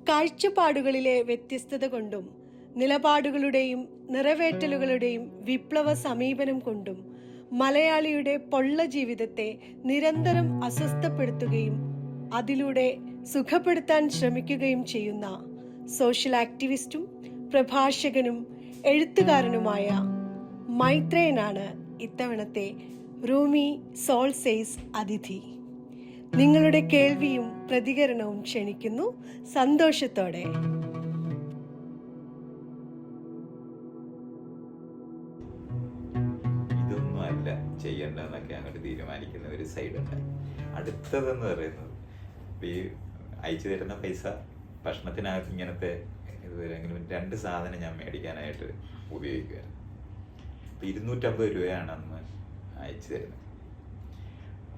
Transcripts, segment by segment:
കാഴ്ചപ്പാടുകളിലെ വ്യത്യസ്തത കൊണ്ടും നിലപാടുകളുടെയും നിറവേറ്റലുകളുടെയും വിപ്ലവ സമീപനം കൊണ്ടും മലയാളിയുടെ പൊള്ള ജീവിതത്തെ നിരന്തരം അസ്വസ്ഥപ്പെടുത്തുകയും അതിലൂടെ സുഖപ്പെടുത്താൻ ശ്രമിക്കുകയും ചെയ്യുന്ന സോഷ്യൽ ആക്ടിവിസ്റ്റും പ്രഭാഷകനും എഴുത്തുകാരനുമായ മൈത്രേയനാണ് ഇത്തവണത്തെ റൂമി സോൾ സെയ്സ് അതിഥി. നിങ്ങളുടെ കേൾവിയും പ്രതികരണവും ക്ഷണിക്കുന്നു സന്തോഷത്തോടെ. ഇതൊന്നും അല്ല ചെയ്യേണ്ടതെന്നൊക്കെ അങ്ങോട്ട് തീരുമാനിക്കുന്ന ഒരു സൈഡുണ്ട്. അടുത്തതെന്ന് പറയുന്നത് ഈ അയച്ചു തരുന്ന പൈസ ഭക്ഷണത്തിനകത്ത് ഇങ്ങനത്തെ ഇതുവരെങ്കിലും 2 സാധനം ഞാൻ മേടിക്കാനായിട്ട് ഉപയോഗിക്കുമായിരുന്നു. ഇപ്പം 250 രൂപയാണ് അന്ന് അയച്ചു തരുന്നത്.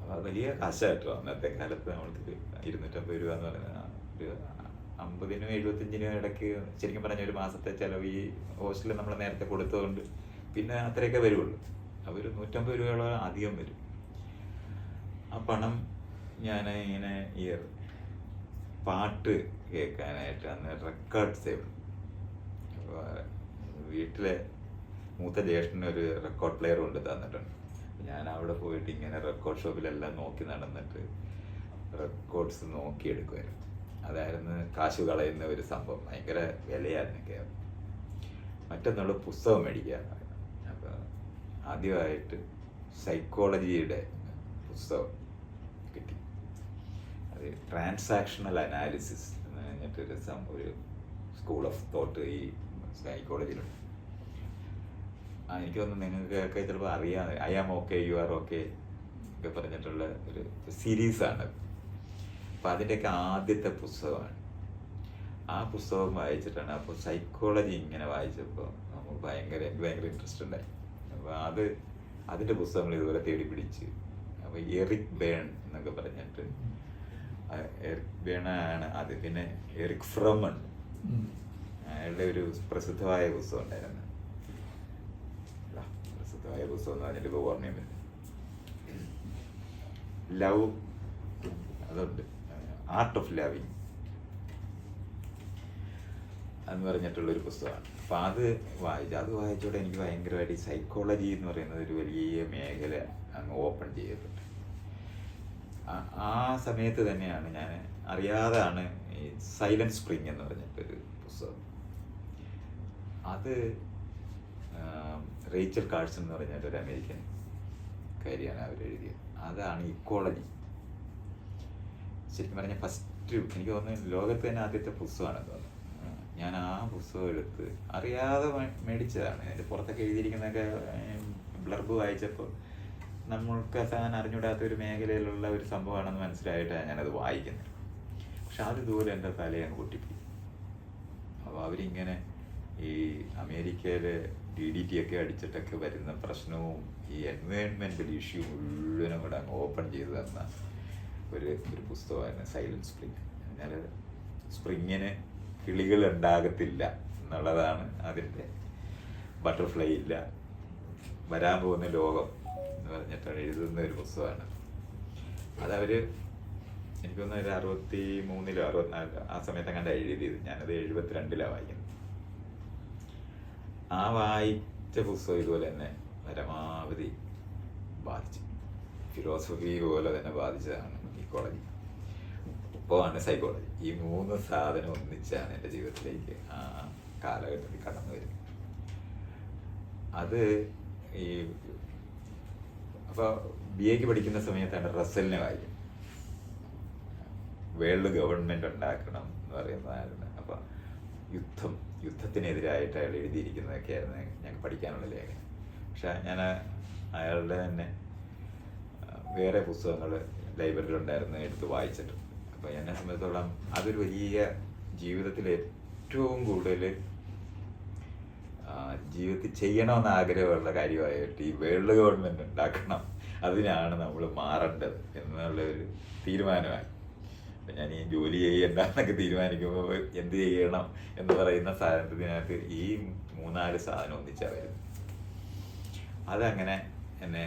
അപ്പോൾ വലിയ കാശായിട്ടോ അന്നത്തെ കാലത്ത്. നമ്മൾക്ക് 250 രൂപ എന്ന് പറയുന്നത് ഒരു 50-നും 75-നും ഇടയ്ക്ക് ശരിക്കും പറഞ്ഞ ഒരു മാസത്തെ ചിലവ് ഈ ഹോസ്റ്റലിൽ നമ്മൾ നേരത്തെ കൊടുത്തതുകൊണ്ട് പിന്നെ അത്രയൊക്കെ വരുള്ളൂ. അപ്പോൾ ഒരു 150 രൂപയോളം അധികം വരും. ആ പണം ഞാൻ ഇങ്ങനെ ഈ പാട്ട് കേൾക്കാനായിട്ട് അന്ന് റെക്കോർഡ് സേവ്. അപ്പോൾ വീട്ടിലെ മൂത്ത ജ്യേഷ്ഠന് ഒരു റെക്കോർഡ് പ്ലെയർ കൊണ്ട് തന്നിട്ടുണ്ട്. ഞാൻ അവിടെ പോയിട്ട് ഇങ്ങനെ റെക്കോർഡ് ഷോപ്പിലെല്ലാം നോക്കി നടന്നിട്ട് റെക്കോർഡ്സ് നോക്കിയെടുക്കുമായിരുന്നു. അതായിരുന്നു കാശ് കളയുന്ന ഒരു സംഭവം. ഭയങ്കര വിലയായിരുന്നൊക്കെ. മറ്റൊന്നുള്ള പുസ്തകം മേടിക്കുക എന്ന് പറയുന്നത്. അപ്പോൾ ആദ്യമായിട്ട് സൈക്കോളജിയുടെ പുസ്തകം കിട്ടി. അത് ട്രാൻസാക്ഷണൽ അനാലിസിസ് എന്ന് പറഞ്ഞിട്ടൊരു ഒരു സ്കൂൾ ഓഫ് തോട്ട് ഈ സൈക്കോളജിയിലുണ്ട്. എനിക്ക് തോന്നുന്നു നിങ്ങൾക്കൊക്കെ ചിലപ്പോൾ അറിയാം. I am okay you are okay ഒക്കെ പറഞ്ഞിട്ടുള്ള ഒരു സീരീസാണ്. അപ്പം അതിൻ്റെയൊക്കെ ആദ്യത്തെ പുസ്തകമാണ്. ആ പുസ്തകം വായിച്ചിട്ടാണ്. അപ്പോൾ സൈക്കോളജി ഇങ്ങനെ വായിച്ചപ്പോൾ നമുക്ക് ഭയങ്കര ഇൻട്രസ്റ്റ് ഉണ്ടായി. അപ്പോൾ അതിൻ്റെ പുസ്തകങ്ങൾ ഇതുപോലെ തേടി പിടിച്ച്. അപ്പോൾ എറിക് ബേൺ എന്നൊക്കെ പറഞ്ഞിട്ട് എറിക് ബേണാണ് അത്. പിന്നെ എറിക് ഫ്രം ഉണ്ട്. അയാളുടെ ഒരു പ്രസിദ്ധമായ പുസ്തകം ഉണ്ടായിരുന്നു. പ്രസിദ്ധമായ പുസ്തകം എന്ന് പറഞ്ഞിട്ട് ഇപ്പോൾ ഓർമ്മയും വരുന്നത് ലവ്, അതുണ്ട്. ആർട്ട് ഓഫ് ലവിങ് എന്ന് പറഞ്ഞിട്ടുള്ളൊരു പുസ്തകമാണ്. അപ്പം അത് വായിച്ചോടെ എനിക്ക് ഭയങ്കരമായിട്ട് ഈ സൈക്കോളജി എന്ന് പറയുന്നത് ഒരു വലിയ മേഖല അങ്ങ് ഓപ്പൺ ചെയ്തിട്ടുണ്ട്. ആ സമയത്ത് തന്നെയാണ് ഞാൻ അറിയാതാണ് ഈ സൈലന്റ് സ്പ്രിങ് എന്ന് പറഞ്ഞിട്ടൊരു പുസ്തകം. അത് റേച്ചൽ കാഴ്സൺ എന്ന് പറഞ്ഞിട്ടൊരു അമേരിക്കൻ കാര്യമാണ് അവരെഴുതിയത്. അതാണ് ഇക്കോളജി. ശരിക്കും പറഞ്ഞാൽ ഫസ്റ്റ് എനിക്ക് തോന്നുന്നു ലോകത്ത് തന്നെ ആദ്യത്തെ പുസ്തകമാണെന്ന് തോന്നുന്നു. ഞാൻ ആ പുസ്തകം എടുത്ത് അറിയാതെ മേടിച്ചതാണ്. അതിൻ്റെ പുറത്തൊക്കെ എഴുതിയിരിക്കുന്നതൊക്കെ ബ്ലർബ് വായിച്ചപ്പോൾ നമ്മൾക്ക് താൻ അറിഞ്ഞൂടാത്ത ഒരു മേഖലയിലുള്ള ഒരു സംഭവമാണെന്ന് മനസ്സിലായിട്ടാണ് ഞാനത് വായിക്കുന്നത്. പക്ഷെ അത് ഇതുപോലെ എൻ്റെ തലയെ അങ്ങ് പൊട്ടിപ്പോയി. അപ്പോൾ അവരിങ്ങനെ ഈ അമേരിക്കയിൽ DDT ഒക്കെ അടിച്ചിട്ടൊക്കെ വരുന്ന പ്രശ്നവും ഈ എൻവയോൺമെൻ്റൽ ഇഷ്യൂ മുഴുവനും കൂടെ അങ്ങ് ഓപ്പൺ ചെയ്ത് തന്ന ഒരു പുസ്തകമായിരുന്നു സൈലന്റ് സ്പ്രിങ്. എന്നാൽ സ്പ്രിങ്ങിന് കിളികൾ ഉണ്ടാകത്തില്ല എന്നുള്ളതാണ് അതിൻ്റെ. ബട്ടർഫ്ലൈ ഇല്ല, വരാൻ പോകുന്ന ലോകം എന്ന് പറഞ്ഞിട്ടാണ് എഴുതുന്ന ഒരു പുസ്തകമാണ്. അതവർ എനിക്ക് തോന്നുന്നു ഒരു 63-ലോ 64 ആ സമയത്ത് അങ്ങനെ എഴുതിയത്. ഞാനത് 72-ലാണ് വായിക്കുന്നത്. ആ വായിച്ച പുസ്തകം ഇതുപോലെ തന്നെ പരമാവധി ബാധിച്ചു. ഫിലോസഫി പോലെ തന്നെ ബാധിച്ചതാണ് ഇക്കോളജി. ഒപ്പമാണ് സൈക്കോളജി. ഈ 3 സാധനം ഒന്നിച്ചാണ് എൻ്റെ ജീവിതത്തിലേക്ക് ആ കാലഘട്ടത്തിൽ കടന്നു വരുന്നത്. അത് ഈ അപ്പോൾ BA പഠിക്കുന്ന സമയത്താണ് റസലിനെ വായിക്കുന്നത്. വേൾഡ് ഗവൺമെൻറ് ഉണ്ടാക്കണം എന്ന് പറയുന്നതായിരുന്നു. അപ്പോൾ യുദ്ധത്തിനെതിരായിട്ട് അയാൾ എഴുതിയിരിക്കുന്നതൊക്കെയായിരുന്നു ഞങ്ങൾക്ക് പഠിക്കാനുള്ള ലേഖനം. പക്ഷെ ഞാൻ അയാളുടെ തന്നെ വേറെ പുസ്തകങ്ങൾ ലൈബ്രറിയിലുണ്ടായിരുന്നു, എടുത്ത് വായിച്ചിട്ടുണ്ട്. അപ്പോൾ എന്നെ സംബന്ധിച്ചിടത്തോളം അതൊരു വലിയ ജീവിതത്തിൽ ഏറ്റവും കൂടുതൽ ജീവിതത്തിൽ ചെയ്യണമെന്ന് ആഗ്രഹമുള്ള കാര്യമായിട്ട് ഈ വേൾഡ് ഗവൺമെൻറ് ഉണ്ടാക്കണം, അതിനാണ് നമ്മൾ മാറേണ്ടത് എന്നുള്ളൊരു തീരുമാനമായി. അപ്പം ഞാൻ ഈ ജോലി ചെയ്യണ്ടെന്നൊക്കെ തീരുമാനിക്കുമ്പോൾ എന്ത് ചെയ്യണം എന്ന് പറയുന്ന സാധനത്തിനകത്ത് ഈ 3-4 സാധനം ഒന്നിച്ചാണ് വരുന്നത്. അതങ്ങനെ എന്നെ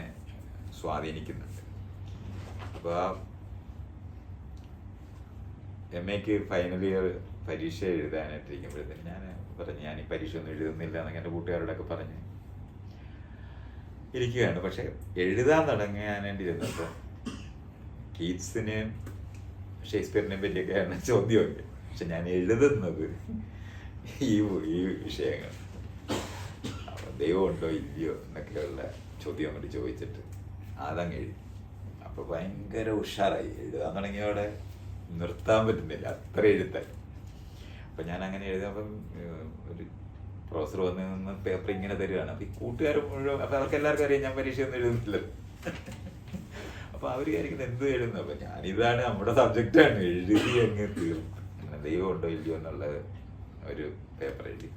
സ്വാധീനിക്കുന്നുണ്ട്. അപ്പോൾ MA ഫൈനൽ ഇയർ പരീക്ഷ എഴുതാനായിട്ടിരിക്കുമ്പോഴത്തേന് ഞാൻ പറഞ്ഞു ഞാൻ ഈ പരീക്ഷ ഒന്നും എഴുതുന്നില്ല എന്നൊക്കെ എൻ്റെ കൂട്ടുകാരോടൊക്കെ പറഞ്ഞ് ഇരിക്കുകയാണ്. പക്ഷെ എഴുതാൻ തുടങ്ങാനായിട്ട് ഇരുന്നപ്പോൾ കീറ്റ്സിനെയും ഷേക്സ്പിയറിനെയും പറ്റിയൊക്കെയാണ് ചോദ്യമൊക്കെ. പക്ഷെ ഞാൻ എഴുതുന്നത് ഈ വിഷയങ്ങൾ, ദൈവം ഉണ്ടോ ഇല്ലയോ എന്നൊക്കെയുള്ള ചോദ്യം അങ്ങോട്ട് ചോദിച്ചിട്ട് അതങ്ങ് എഴുതി. അപ്പോൾ ഭയങ്കര ഉഷാറായി. എഴുതാൻ തുടങ്ങിയവിടെ നിർത്താൻ പറ്റുന്നില്ല, അത്ര എഴുത്തായി. അപ്പം ഞാൻ അങ്ങനെ എഴുതുമ്പം ഒരു പ്രൊഫസർ വന്ന് നിന്ന് പേപ്പർ ഇങ്ങനെ തരികയാണ്. അപ്പം ഈ കൂട്ടുകാർ മുഴുവൻ, അപ്പം അവർക്ക് എല്ലാവർക്കും അറിയാം ഞാൻ പരീക്ഷയൊന്നും എഴുതുന്നില്ലല്ലോ. അപ്പോൾ അവർ വിചാരിക്കുന്നത് എന്ത് എഴുതുന്നു. അപ്പം ഞാനിതാണ് നമ്മുടെ സബ്ജക്റ്റാണ്, എഴുതി അങ്ങ് തീർന്നു. അങ്ങനെ ദൈവം ഉണ്ടോ ഇല്ലയോ എന്നുള്ള ഒരു പേപ്പർ എഴുതി.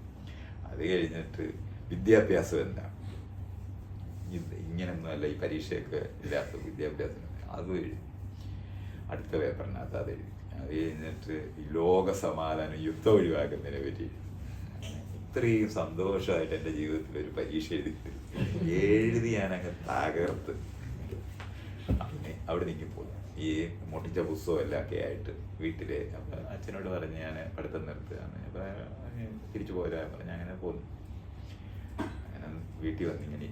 അത് കഴിഞ്ഞിട്ട് വിദ്യാഭ്യാസം എന്താ, ഇങ്ങനൊന്നുമല്ല ഈ പരീക്ഷയൊക്കെ ഇല്ലാത്ത വിദ്യാഭ്യാസം, അതും എഴുതി. അടുത്ത പേപ്പറിനകത്ത് അത് എഴുതി. അത് കഴിഞ്ഞിട്ട് ഈ ലോക സമാധാനം, യുദ്ധം ഒഴിവാക്കുന്നതിനെ പറ്റി ഇത്രയും സന്തോഷമായിട്ട് എൻ്റെ ജീവിതത്തിൽ ഒരു പരീക്ഷ എഴുതി ഞാനങ്ങ് തകർത്ത്. പിന്നെ അവിടെ നിൽക്കി പോകും. ഈ മുട്ടിച്ച പുസ്തകം എല്ലാമൊക്കെ ആയിട്ട് വീട്ടിൽ. അപ്പം അച്ഛനോട് പറഞ്ഞ് ഞാൻ പഠിത്തം നിർത്തുകയാണ്. അപ്പം തിരിച്ചു പോരാ പറഞ്ഞ് അങ്ങനെ പോന്നു. അങ്ങനെ വീട്ടിൽ വന്നിങ്ങനെ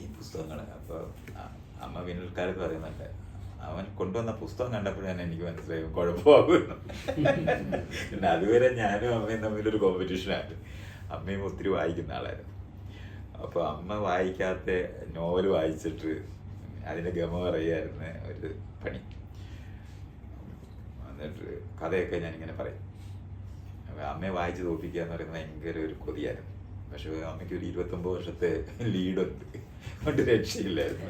ഈ പുസ്തകങ്ങൾ. അപ്പോൾ അമ്മ പിന്നിൽക്കാലത്ത് പറയുന്നുണ്ട്, അവൻ കൊണ്ടുവന്ന പുസ്തകം കണ്ടപ്പോഴാണ് എനിക്ക് മനസ്സിലായി കുഴപ്പമാകുന്നു. പിന്നെ അതുവരെ ഞാനും അമ്മയും തമ്മിലൊരു കോമ്പറ്റീഷനാണ്. അമ്മയും ഒത്തിരി വായിക്കുന്ന ആളായിരുന്നു. അപ്പോൾ അമ്മ വായിക്കാത്ത നോവൽ വായിച്ചിട്ട് അതിൻ്റെ ഗമ പറയുമായിരുന്നു ഒരു പണി. എന്നിട്ട് കഥയൊക്കെ ഞാനിങ്ങനെ പറയും. അപ്പോൾ അമ്മയെ വായിച്ച് തോൽപ്പിക്കുക എന്ന് പറയുന്നത് ഭയങ്കര ഒരു കൊതിയായിരുന്നു. പക്ഷെ അമ്മയ്ക്ക് ഒരു 29 വർഷത്തെ ലീഡുണ്ട്, കൊണ്ട് രക്ഷയില്ലായിരുന്നു.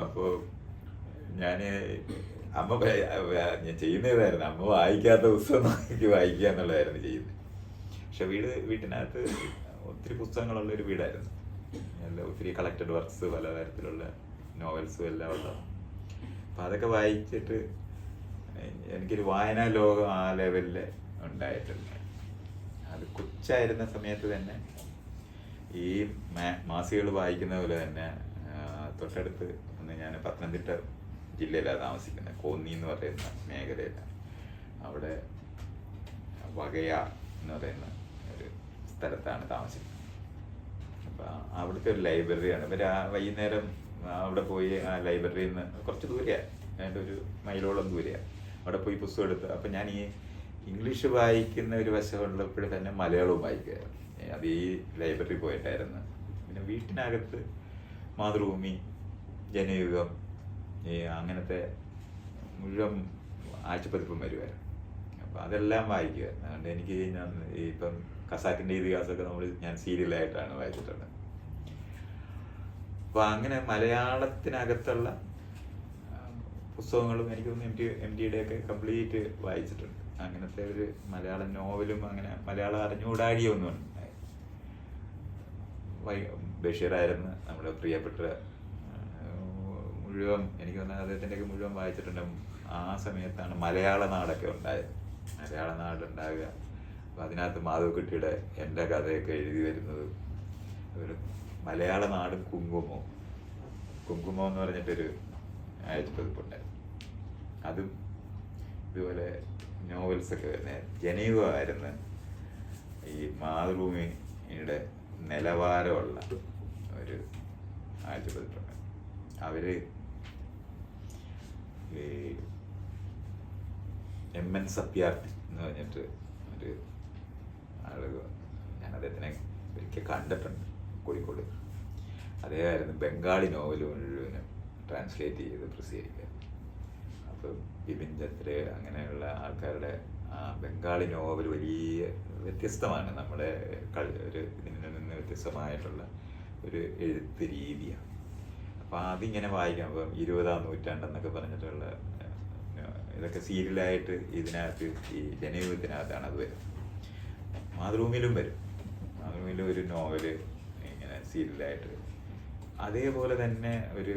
അപ്പോൾ ഞാൻ ചെയ്യുന്നതായിരുന്നു, അമ്മ വായിക്കാത്ത പുസ്തകം നോക്കി വായിക്കുക എന്നുള്ളതായിരുന്നു ചെയ്യുന്നത്. പക്ഷെ വീട്ടിനകത്ത് ഒത്തിരി പുസ്തകങ്ങളുള്ളൊരു വീടായിരുന്നു. ഒത്തിരി കളക്റ്റഡ് വർക്ക്സ്, പല തരത്തിലുള്ള നോവൽസും എല്ലാം ഉള്ളത്. അപ്പം അതൊക്കെ വായിച്ചിട്ട് എനിക്കൊരു വായനാ ലോകം ആ ലെവലിൽ ഉണ്ടായിട്ടുണ്ട്. അത് കൊച്ചായിരുന്ന സമയത്ത് തന്നെ ഈ മാസികകൾ വായിക്കുന്ന പോലെ തന്നെ തൊട്ടടുത്ത് ഞാൻ പത്തനംതിട്ട ജില്ലയിലാണ് താമസിക്കുന്നത്, കോന്നി എന്ന് പറയുന്ന മേഖലയിലാണ്. അവിടെ വകയാർ എന്ന് പറയുന്ന ഒരു സ്ഥലത്താണ് താമസിക്കുന്നത്. അപ്പം അവിടുത്തെ ഒരു ലൈബ്രറിയാണ്. ഇവർ വൈകുന്നേരം അവിടെ പോയി ആ ലൈബ്രറിയിൽ നിന്ന് കുറച്ച് ദൂരെയാണ്, അതിൻ്റെ ഒരു മൈലോളം ദൂരെയാണ്. അവിടെ പോയി പുസ്തകം എടുത്ത്, അപ്പം ഞാൻ ഈ ഇംഗ്ലീഷ് വായിക്കുന്ന ഒരു വശമുള്ളപ്പോഴും തന്നെ മലയാളവും വായിക്കുമായിരുന്നു. അത് ഈ ലൈബ്രറി പോയിട്ടായിരുന്നു. പിന്നെ വീട്ടിനകത്ത് മാതൃഭൂമി, ജനയുഗം, ഈ അങ്ങനത്തെ മുഴുവൻ ആഴ്ചപ്പതിപ്പും വരുമായിരുന്നു. അപ്പോൾ അതെല്ലാം വായിക്കുമായിരുന്നു. അതുകൊണ്ട് എനിക്ക് ഞാൻ ഇപ്പം ഖസാക്കിൻ്റെ ഇതിഹാസമൊക്കെ ഞാൻ സീരിയലായിട്ടാണ് വായിച്ചിട്ടുള്ളത്. അപ്പോൾ അങ്ങനെ മലയാളത്തിനകത്തുള്ള പുസ്തകങ്ങളും എനിക്ക് തോന്നുന്നു MTയുടെയൊക്കെ കംപ്ലീറ്റ് വായിച്ചിട്ടുണ്ട്. അങ്ങനത്തെ ഒരു മലയാളം നോവലും അങ്ങനെ മലയാളം അറിഞ്ഞുകൂടാഴിയൊന്നും ബഷീറായിരുന്നു നമ്മുടെ പ്രിയപ്പെട്ട മുഴുവൻ. എനിക്ക് തോന്നുന്നത് അദ്ദേഹത്തിൻ്റെയൊക്കെ മുഴുവൻ വായിച്ചിട്ടുണ്ട്. ആ സമയത്താണ് മലയാള നാടൊക്കെ ഉണ്ടായത്. മലയാള നാടുണ്ടാകുക, അപ്പം അതിനകത്ത് മാധവക്കുട്ടിയുടെ എൻ്റെ കഥയൊക്കെ എഴുതി വരുന്നത്. ഒരു മലയാള നാടും കുങ്കുമം എന്ന് പറഞ്ഞിട്ടൊരു ആഴ്ചപ്പതിപ്പുണ്ടായിരുന്നു. അതും ഇതുപോലെ നോവൽസൊക്കെ വരുന്നത്. ജനയുഗമായിരുന്നു ഈ മാതൃഭൂമിയുടെ നിലവാരമുള്ള ഒരു ആഴ്ചപ്പതിപ്പുണ്ട്. അവർ ഈ MN സത്യാർത്ഥി എന്ന് പറഞ്ഞിട്ട് ഒരു ആളുകൾ, ഞാൻ അദ്ദേഹത്തിനെ ഒരിക്കൽ കണ്ടിട്ടുണ്ട് കോഴിക്കോട്. അദ്ദേഹമായിരുന്നു ബംഗാളി നോവൽ മുഴുവനും ട്രാൻസ്ലേറ്റ് ചെയ്ത് പ്രസിദ്ധീകരിക്കുക. അപ്പം ബിപിൻ ചന്ദ്ര അങ്ങനെയുള്ള ആൾക്കാരുടെ ബംഗാളി നോവൽ വലിയ വ്യത്യസ്തമാണ്. നമ്മുടെ ഒരു ഇതിൽ നിന്ന് വ്യത്യസ്തമായിട്ടുള്ള ഒരു എഴുത്ത് രീതിയാണ്. അപ്പോൾ അതിങ്ങനെ വായിക്കാം. അപ്പം 20ാം നൂറ്റാണ്ടെന്നൊക്കെ പറഞ്ഞിട്ടുള്ള ഇതൊക്കെ സീരിയലായിട്ട് ഇതിനകത്ത് ഈ ജനയുഗത്തിനകത്താണ് അത് വരും. മാതൃഭൂമിയിലും വരും. മാതൃഭൂമിയിലും ഒരു നോവല് ഇങ്ങനെ സീരിയലായിട്ട്. അതേപോലെ തന്നെ ഒരു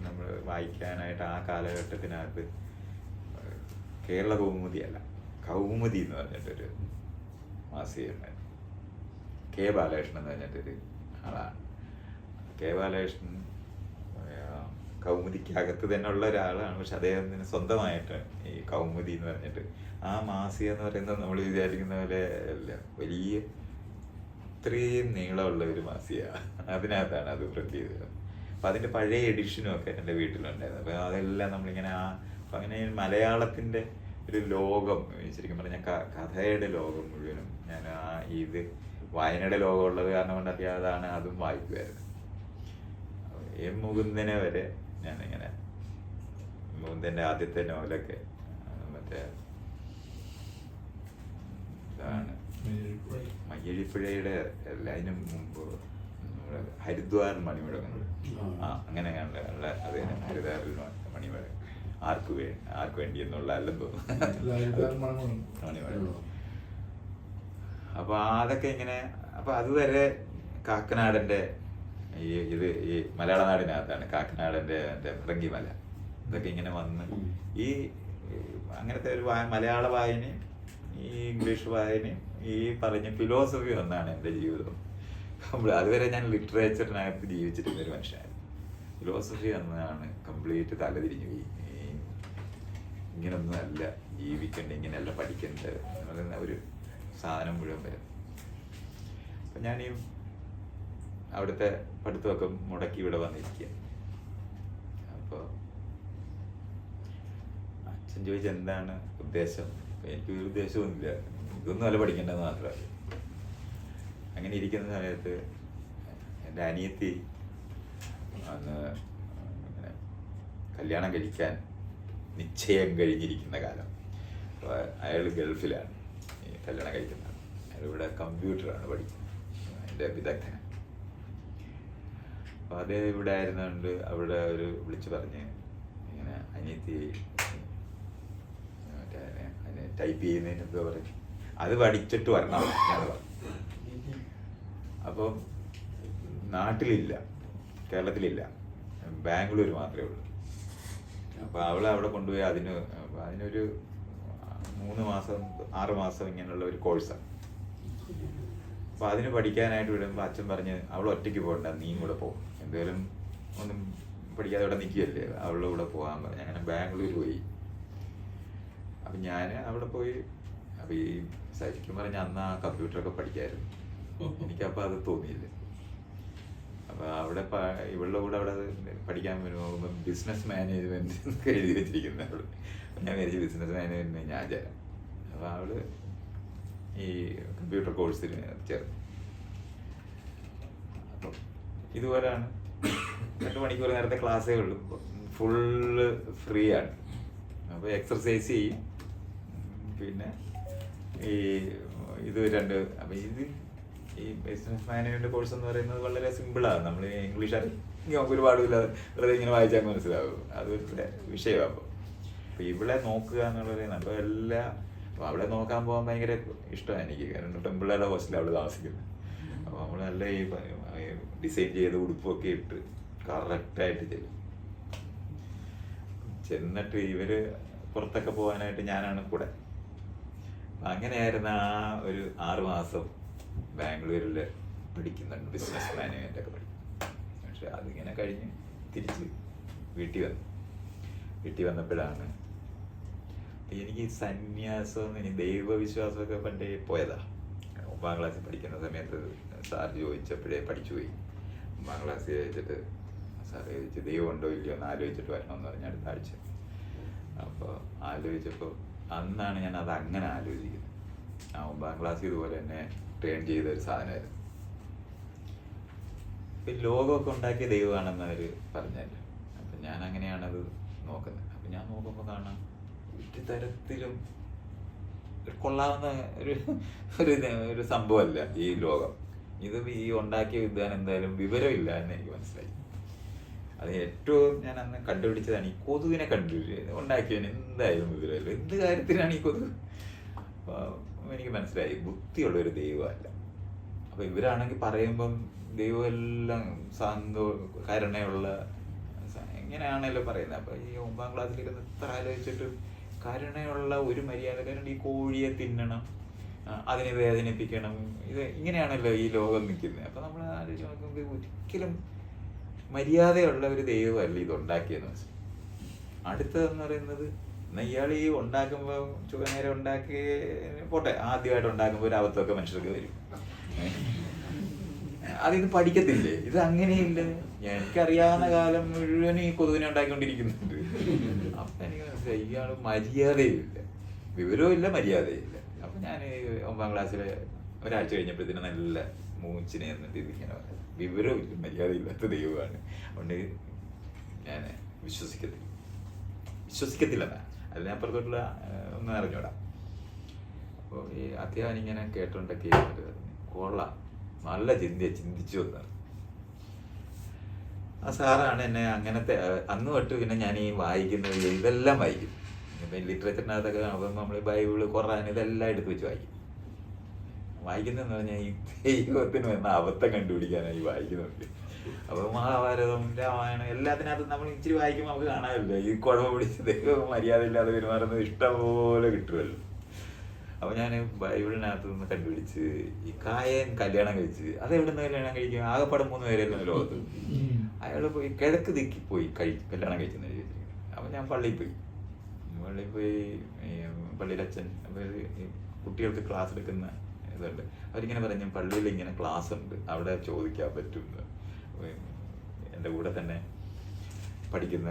നമ്മൾ വായിക്കാനായിട്ട് ആ കാലഘട്ടത്തിനകത്ത് കേരള കൗമുദിയല്ല, കൗമുദി എന്ന് പറഞ്ഞിട്ടൊരു മാസികയുണ്ടായിരുന്നു. കെ ബാലകൃഷ്ണൻ എന്ന് പറഞ്ഞിട്ടൊരു ആളാണ്. കെ ബാലകൃഷ്ണൻ കൗമുദിക്കകത്ത് തന്നെ ഉള്ള ഒരാളാണ്. പക്ഷെ അദ്ദേഹത്തിന് സ്വന്തമായിട്ട് ഈ കൗമുദി എന്ന് പറഞ്ഞിട്ട് ആ മാസിക എന്ന് പറയുന്നത് നമ്മൾ വിചാരിക്കുന്ന പോലെ അല്ല, വലിയ ഇത്രയും നീളമുള്ള ഒരു മാസിക. അതിനകത്താണ് അത് പ്രിന്റ് ചെയ്തത്. അപ്പം അതിൻ്റെ പഴയ എഡിഷനും ഒക്കെ എൻ്റെ വീട്ടിലുണ്ടായിരുന്നു. അപ്പോൾ അതെല്ലാം നമ്മളിങ്ങനെ അപ്പം അങ്ങനെ മലയാളത്തിൻ്റെ ഒരു ലോകം, ശരിക്കും പറഞ്ഞാൽ കഥയുടെ ലോകം മുഴുവനും ഞാൻ ഇത് വായനയുടെ ലോകം ഉള്ളത് കാരണം കൊണ്ട് അറിയാതാണ് അതും വായിക്കുമായിരുന്നു. എം മുകുന്ദനെ വരെ ഞാനിങ്ങനെ, മുകുന്ദൻ്റെ ആദ്യത്തെ നോവലൊക്കെ മറ്റേ ഇതാണ് മയ്യഴിപ്പുഴയുടെ അല്ല, അതിന് മുമ്പ് നമ്മുടെ ഹരിദ്വാർ മണിമുഴങ്ങ്, അങ്ങനെയാണ് അത് ഹരിദ്വാറിൽ മണിമുഴങ്ങ്, ആർക്ക് വേണ്ടി എന്നുള്ള അല്ലെന്ന് തോന്നുന്നു മണിമുഴങ്ങ്. അപ്പൊ അതൊക്കെ ഇങ്ങനെ, അപ്പൊ അതുവരെ കാക്കനാടൻ്റെ ഈ മലയാള നാടിനകത്താണ് കാക്കനാടൻ്റെ മൃഗിമല ഇതൊക്കെ ഇങ്ങനെ വന്ന് ഈ അങ്ങനത്തെ ഒരു മലയാള വായനയും ഈ ഇംഗ്ലീഷ് വായനയും ഈ പറഞ്ഞ ഫിലോസഫി ഒന്നാണ് എൻ്റെ ജീവിതം. അതുവരെ ഞാൻ ലിറ്ററേച്ചറിനകത്ത് ജീവിച്ചിരുന്ന ഒരു മനുഷ്യനായിരുന്നു. ഫിലോസഫി എന്നാണ് കംപ്ലീറ്റ് തലതിരിഞ്ഞു പോയി. ഇങ്ങനൊന്നും അല്ല ജീവിക്കേണ്ടത്, ഇങ്ങനെയല്ല പഠിക്കേണ്ടത് എന്ന ഒരു സാധനം മുഴുവൻ വരും. അപ്പം ഞാൻ ഈ അവിടുത്തെ പഠിത്തമൊക്കെ മുടക്കി ഇവിടെ വന്നിരിക്കുക. അപ്പോൾ അച്ഛൻ ചോദിച്ച എന്താണ് ഉദ്ദേശം? എനിക്കൊരു ഉദ്ദേശമൊന്നുമില്ല, ഇതൊന്നും അല്ല പഠിക്കേണ്ടത് മാത്രമല്ല. അങ്ങനെ ഇരിക്കുന്ന സമയത്ത് എൻ്റെ അനിയത്തി അന്ന് ഇങ്ങനെ കല്യാണം കഴിക്കാൻ നിശ്ചയം കഴിഞ്ഞിരിക്കുന്ന കാലം. അപ്പോൾ അയാൾ ഗൾഫിലാണ് ഈ കല്യാണം കഴിക്കുന്നത്. അയാൾ ഇവിടെ കമ്പ്യൂട്ടറാണ് പഠിക്കുന്നത്, അതിൻ്റെ വിദഗ്ധൻ. അപ്പോൾ അത് ഇവിടെ ആയിരുന്നുകൊണ്ട് അവിടെ ഒരു വിളിച്ച് പറഞ്ഞ് ഇങ്ങനെ അനിയത്തി ടൈപ്പ് ചെയ്യുന്നതിന് എന്തോ പറയും, അത് പഠിച്ചിട്ട് വരണം ഞാൻ പറഞ്ഞു. അപ്പം നാട്ടിലില്ല, കേരളത്തിലില്ല, ബാംഗ്ലൂർ മാത്രമേ ഉള്ളൂ. അപ്പോൾ അവളെ അവിടെ കൊണ്ടുപോയി അതിനൊരു 3 മാസം 6 മാസം ഇങ്ങനെയുള്ള ഒരു കോഴ്സാണ്. അപ്പോൾ അതിന് പഠിക്കാനായിട്ട് വിടുമ്പോൾ അച്ഛൻ പറഞ്ഞ് അവൾ ഒറ്റയ്ക്ക് പോകണ്ട, നീയും കൂടെ പോകും, എന്തായാലും ഒന്നും പഠിക്കാതെ ഇവിടെ നിൽക്കുകയല്ലേ, അവളുടെ കൂടെ പോകാൻ പറഞ്ഞു. അങ്ങനെ ബാംഗ്ലൂർ പോയി. അപ്പം ഞാൻ അവിടെ പോയി. അപ്പം ഈ ശരിക്കും പറഞ്ഞാൽ അന്ന് ആ കമ്പ്യൂട്ടറൊക്കെ പഠിക്കായിരുന്നു. എനിക്കപ്പോൾ അത് തോന്നിയില്ല. അപ്പോൾ അവിടെ ഇവളുടെ കൂടെ അവിടെ പഠിക്കാൻ വരുമ്പോൾ ബിസിനസ് മാനേജ്മെൻറ്റ് എന്നൊക്കെ എഴുതി വെച്ചിരിക്കുന്നത് അവൾ. ഞാൻ വിചാരിച്ചു ബിസിനസ് മാനേജ്മെൻറ്റ് ഞാൻ ചേരാം. അപ്പോൾ അവൾ ഈ കമ്പ്യൂട്ടർ കോഴ്സിന് ചേർന്നു. അപ്പം ഇതുപോലെയാണ് 2 മണിക്കൂർ നേരത്തെ ക്ലാസ്സേ ഉള്ളൂ, ഫുള്ള് ഫ്രീ ആണ്. അപ്പോൾ എക്സർസൈസ് ചെയ്യും. പിന്നെ ഇത് 2 അപ്പം ഈ ബിസിനസ് മാനേജ്മെന്റ് കോഴ്സ് എന്ന് പറയുന്നത് വളരെ സിമ്പിളാണ്. നമ്മൾ ഇംഗ്ലീഷ് അറിയാം ഒരുപാട് വെറുതെ ഇങ്ങനെ വായിച്ചാൽ മനസ്സിലാവും, അതൊരു വിഷയമാണ്. അപ്പോൾ ഇവിടെ നോക്കുക എന്നുള്ളത് അപ്പോൾ അപ്പോൾ അവിടെ നോക്കാൻ പോകാൻ ഭയങ്കര ഇഷ്ടമാണ് എനിക്ക്. കാരണം പെൺപിള്ളേരുടെ ഹോസ്റ്റലിൽ അവിടെ താമസിക്കുന്നത്. അപ്പോൾ നമ്മൾ നല്ല ഈ ഡിസൈൻ ചെയ്ത ഉടുപ്പൊക്കെ ഇട്ട് കറക്റ്റായിട്ട് ചെന്നിട്ട് ഇവര് പുറത്തൊക്കെ പോകാനായിട്ട് ഞാനാണ് കൂടെ. അപ്പം അങ്ങനെയായിരുന്നു ആ ഒരു 6 മാസം ബാംഗ്ലൂരിൽ പഠിക്കുന്നുണ്ട്, ബിസിനസ് മാനേജ്മെൻ്റ് ഒക്കെ പഠിക്കും. പക്ഷെ അതിങ്ങനെ കഴിഞ്ഞ് തിരിച്ച് വീട്ടിൽ വന്നപ്പോഴാണ് എനിക്ക് സന്യാസം, ദൈവവിശ്വാസമൊക്കെ പണ്ടേ പോയതാ. 9ാം ക്ലാസ്സിൽ പഠിക്കുന്ന സമയത്ത് സാർ ചോദിച്ചപ്പോഴേ പഠിച്ചുപോയി. 9ാം ക്ലാസ്സിൽ ചോദിച്ചിട്ട് സാർ ചോദിച്ചു ദൈവം ഉണ്ടോ ഇല്ലയോ എന്ന് ആലോചിച്ചിട്ട് വരണമെന്ന് പറഞ്ഞ് അടുത്ത ആഴ്ച. അപ്പോൾ ആലോചിച്ചപ്പോൾ അന്നാണ് ഞാൻ അത് അങ്ങനെ ആലോചിക്കുന്നത്. ആ 9ാം ക്ലാസ്സിൽ ഇതുപോലെ തന്നെ ട്രെയിൻ ചെയ്ത ഒരു സാധനമായിരുന്നു. ഇപ്പം ലോകമൊക്കെ ഉണ്ടാക്കിയ ദൈവമാണെന്ന് അവർ പറഞ്ഞല്ലോ. അപ്പം ഞാൻ അങ്ങനെയാണത് നോക്കുന്നത്. അപ്പം ഞാൻ നോക്കുമ്പോൾ കാണാം ഒരു തരത്തിലും കൊള്ളാവുന്ന ഒരു സംഭവമല്ല ഈ ലോകം. ഇത് ഈ ഉണ്ടാക്കിയ വിദ്വാൻ എന്തായാലും വിവരമില്ല എന്ന് എനിക്ക് മനസ്സിലായി. അത് ഏറ്റവും ഞാൻ അന്ന് കണ്ടുപിടിച്ചതാണ് ഈ കൊതുകിനെ ഉണ്ടാക്കിയവന് എന്തായാലും വിവരമില്ല. എന്ത് കാര്യത്തിനാണ് ഈ കൊതുക്? എനിക്ക് മനസ്സിലായി ബുദ്ധിയുള്ള ഒരു ദൈവമല്ല. അപ്പൊ ഇവരാണെങ്കിൽ പറയുമ്പം ദൈവമെല്ലാം കരുണയുള്ള എങ്ങനെയാണല്ലോ പറയുന്നത്. അപ്പൊ ഈ 9ാം ക്ലാസ്സിലിരുന്ന് ഇത്ര ആലോചിച്ചിട്ട് കരുണയുള്ള ഒരു മര്യാദക്കാരുണ്ട്. ഈ കോഴിയെ തിന്നണം, അതിനെ വേദനിപ്പിക്കണം, ഇത് ഇങ്ങനെയാണല്ലോ ഈ ലോകം നിൽക്കുന്നത്. അപ്പൊ നമ്മൾ ആലോചിച്ച് നോക്കുമ്പോൾ ഒരിക്കലും മര്യാദയുള്ള ഒരു ദൈവമല്ല ഇത് ഉണ്ടാക്കിയെന്ന് വെച്ചാൽ. അടുത്തതെന്ന് പറയുന്നത്, എന്നാൽ ഇയാൾ ഈ ഉണ്ടാക്കുമ്പോൾ ചുവനേരം ഉണ്ടാക്കി പോട്ടെ, ആദ്യമായിട്ട് ഉണ്ടാക്കുമ്പോൾ ഒരു അബദ്ധമൊക്കെ മനുഷ്യർക്ക് വരും. അതിന്ന് പഠിക്കത്തില്ലേ? ഇത് അങ്ങനെയില്ല. എനിക്കറിയാവുന്ന കാലം മുഴുവൻ ഈ കൊതുകിനെ ഉണ്ടാക്കിക്കൊണ്ടിരിക്കുന്നുണ്ട്. അപ്പം എനിക്ക് മനസ്സിലായി ഇയാൾ മര്യാദയില്ല, വിവരവും ഇല്ല, മര്യാദയില്ല. അപ്പം ഞാൻ 9ാം ക്ലാസ്സിലെ ഒരാഴ്ച കഴിഞ്ഞപ്പോഴത്തേന് നല്ല മൂച്ചിനെ എന്നിട്ട് ഇതിങ്ങനെ വിവരവും ഇല്ല, മര്യാദയില്ലാത്ത ദൈവമാണ്. അതുകൊണ്ട് ഞാൻ വിശ്വസിക്കത്തില്ല. അതിനപ്പുറത്തോട്ടുള്ള ഒന്നും അറിഞ്ഞൂടാ. അപ്പോൾ ഈ അധ്യാപനം ഇങ്ങനെ കേട്ടോണ്ടൊക്കെ കൊള്ളാം, നല്ല ചിന്തിച്ചു വന്നത്. ആ സാറാണ് എന്നെ അങ്ങനത്തെ അന്ന് തൊട്ട് പിന്നെ ഞാൻ ഈ വായിക്കുന്നത് ഇതെല്ലാം വായിക്കും. ഇപ്പം ലിറ്ററേച്ചറിനകത്തൊക്കെ അപ്പം നമ്മൾ ബൈബിള്, ഖുർആൻ ഇതെല്ലാം എടുത്ത് വെച്ച് വായിക്കുന്നതെന്ന് പറഞ്ഞാൽ ഈ ദൈവത്തിന് വന്ന അബദ്ധം കണ്ടുപിടിക്കാനായി വായിക്കുന്നുണ്ട്. അപ്പോൾ മഹാഭാരതം, രാമായണം എല്ലാത്തിനകത്തും നമ്മൾ ഇച്ചിരി വായിക്കുമ്പോൾ നമുക്ക് കാണാമല്ലോ ഈ കുഴപ്പം പിടിച്ച് ദൈവം മര്യാദയില്ലാതെ പെരുമാറുന്നത് ഇഷ്ടംപോലെ കിട്ടുമല്ലോ. അപ്പോൾ ഞാൻ ബൈബിളിനകത്ത് നിന്ന് കണ്ടുപിടിച്ച് ഈ കായൻ കല്യാണം കഴിച്ച്, അതെവിടെ നിന്ന് കല്യാണം കഴിക്കും? ആകെപ്പാടെ 3 പേരല്ലോ ലോകത്ത്. അയാൾ പോയി കിഴക്ക് ദിക്കി പോയി കല്യാണം കഴിച്ചെന്ന് ചോദിച്ചിരിക്കുന്നത്. അപ്പോൾ ഞാൻ പള്ളിയിൽ പോയി പള്ളിയിൽ അച്ഛൻ കുട്ടികൾക്ക് ക്ലാസ് എടുക്കുന്ന ഇതുണ്ട്. അവരിങ്ങനെ പറഞ്ഞു പള്ളിയിൽ ഇങ്ങനെ ക്ലാസ് ഉണ്ട്, അവിടെ ചോദിക്കാൻ പറ്റും. എൻ്റെ കൂടെ തന്നെ പഠിക്കുന്ന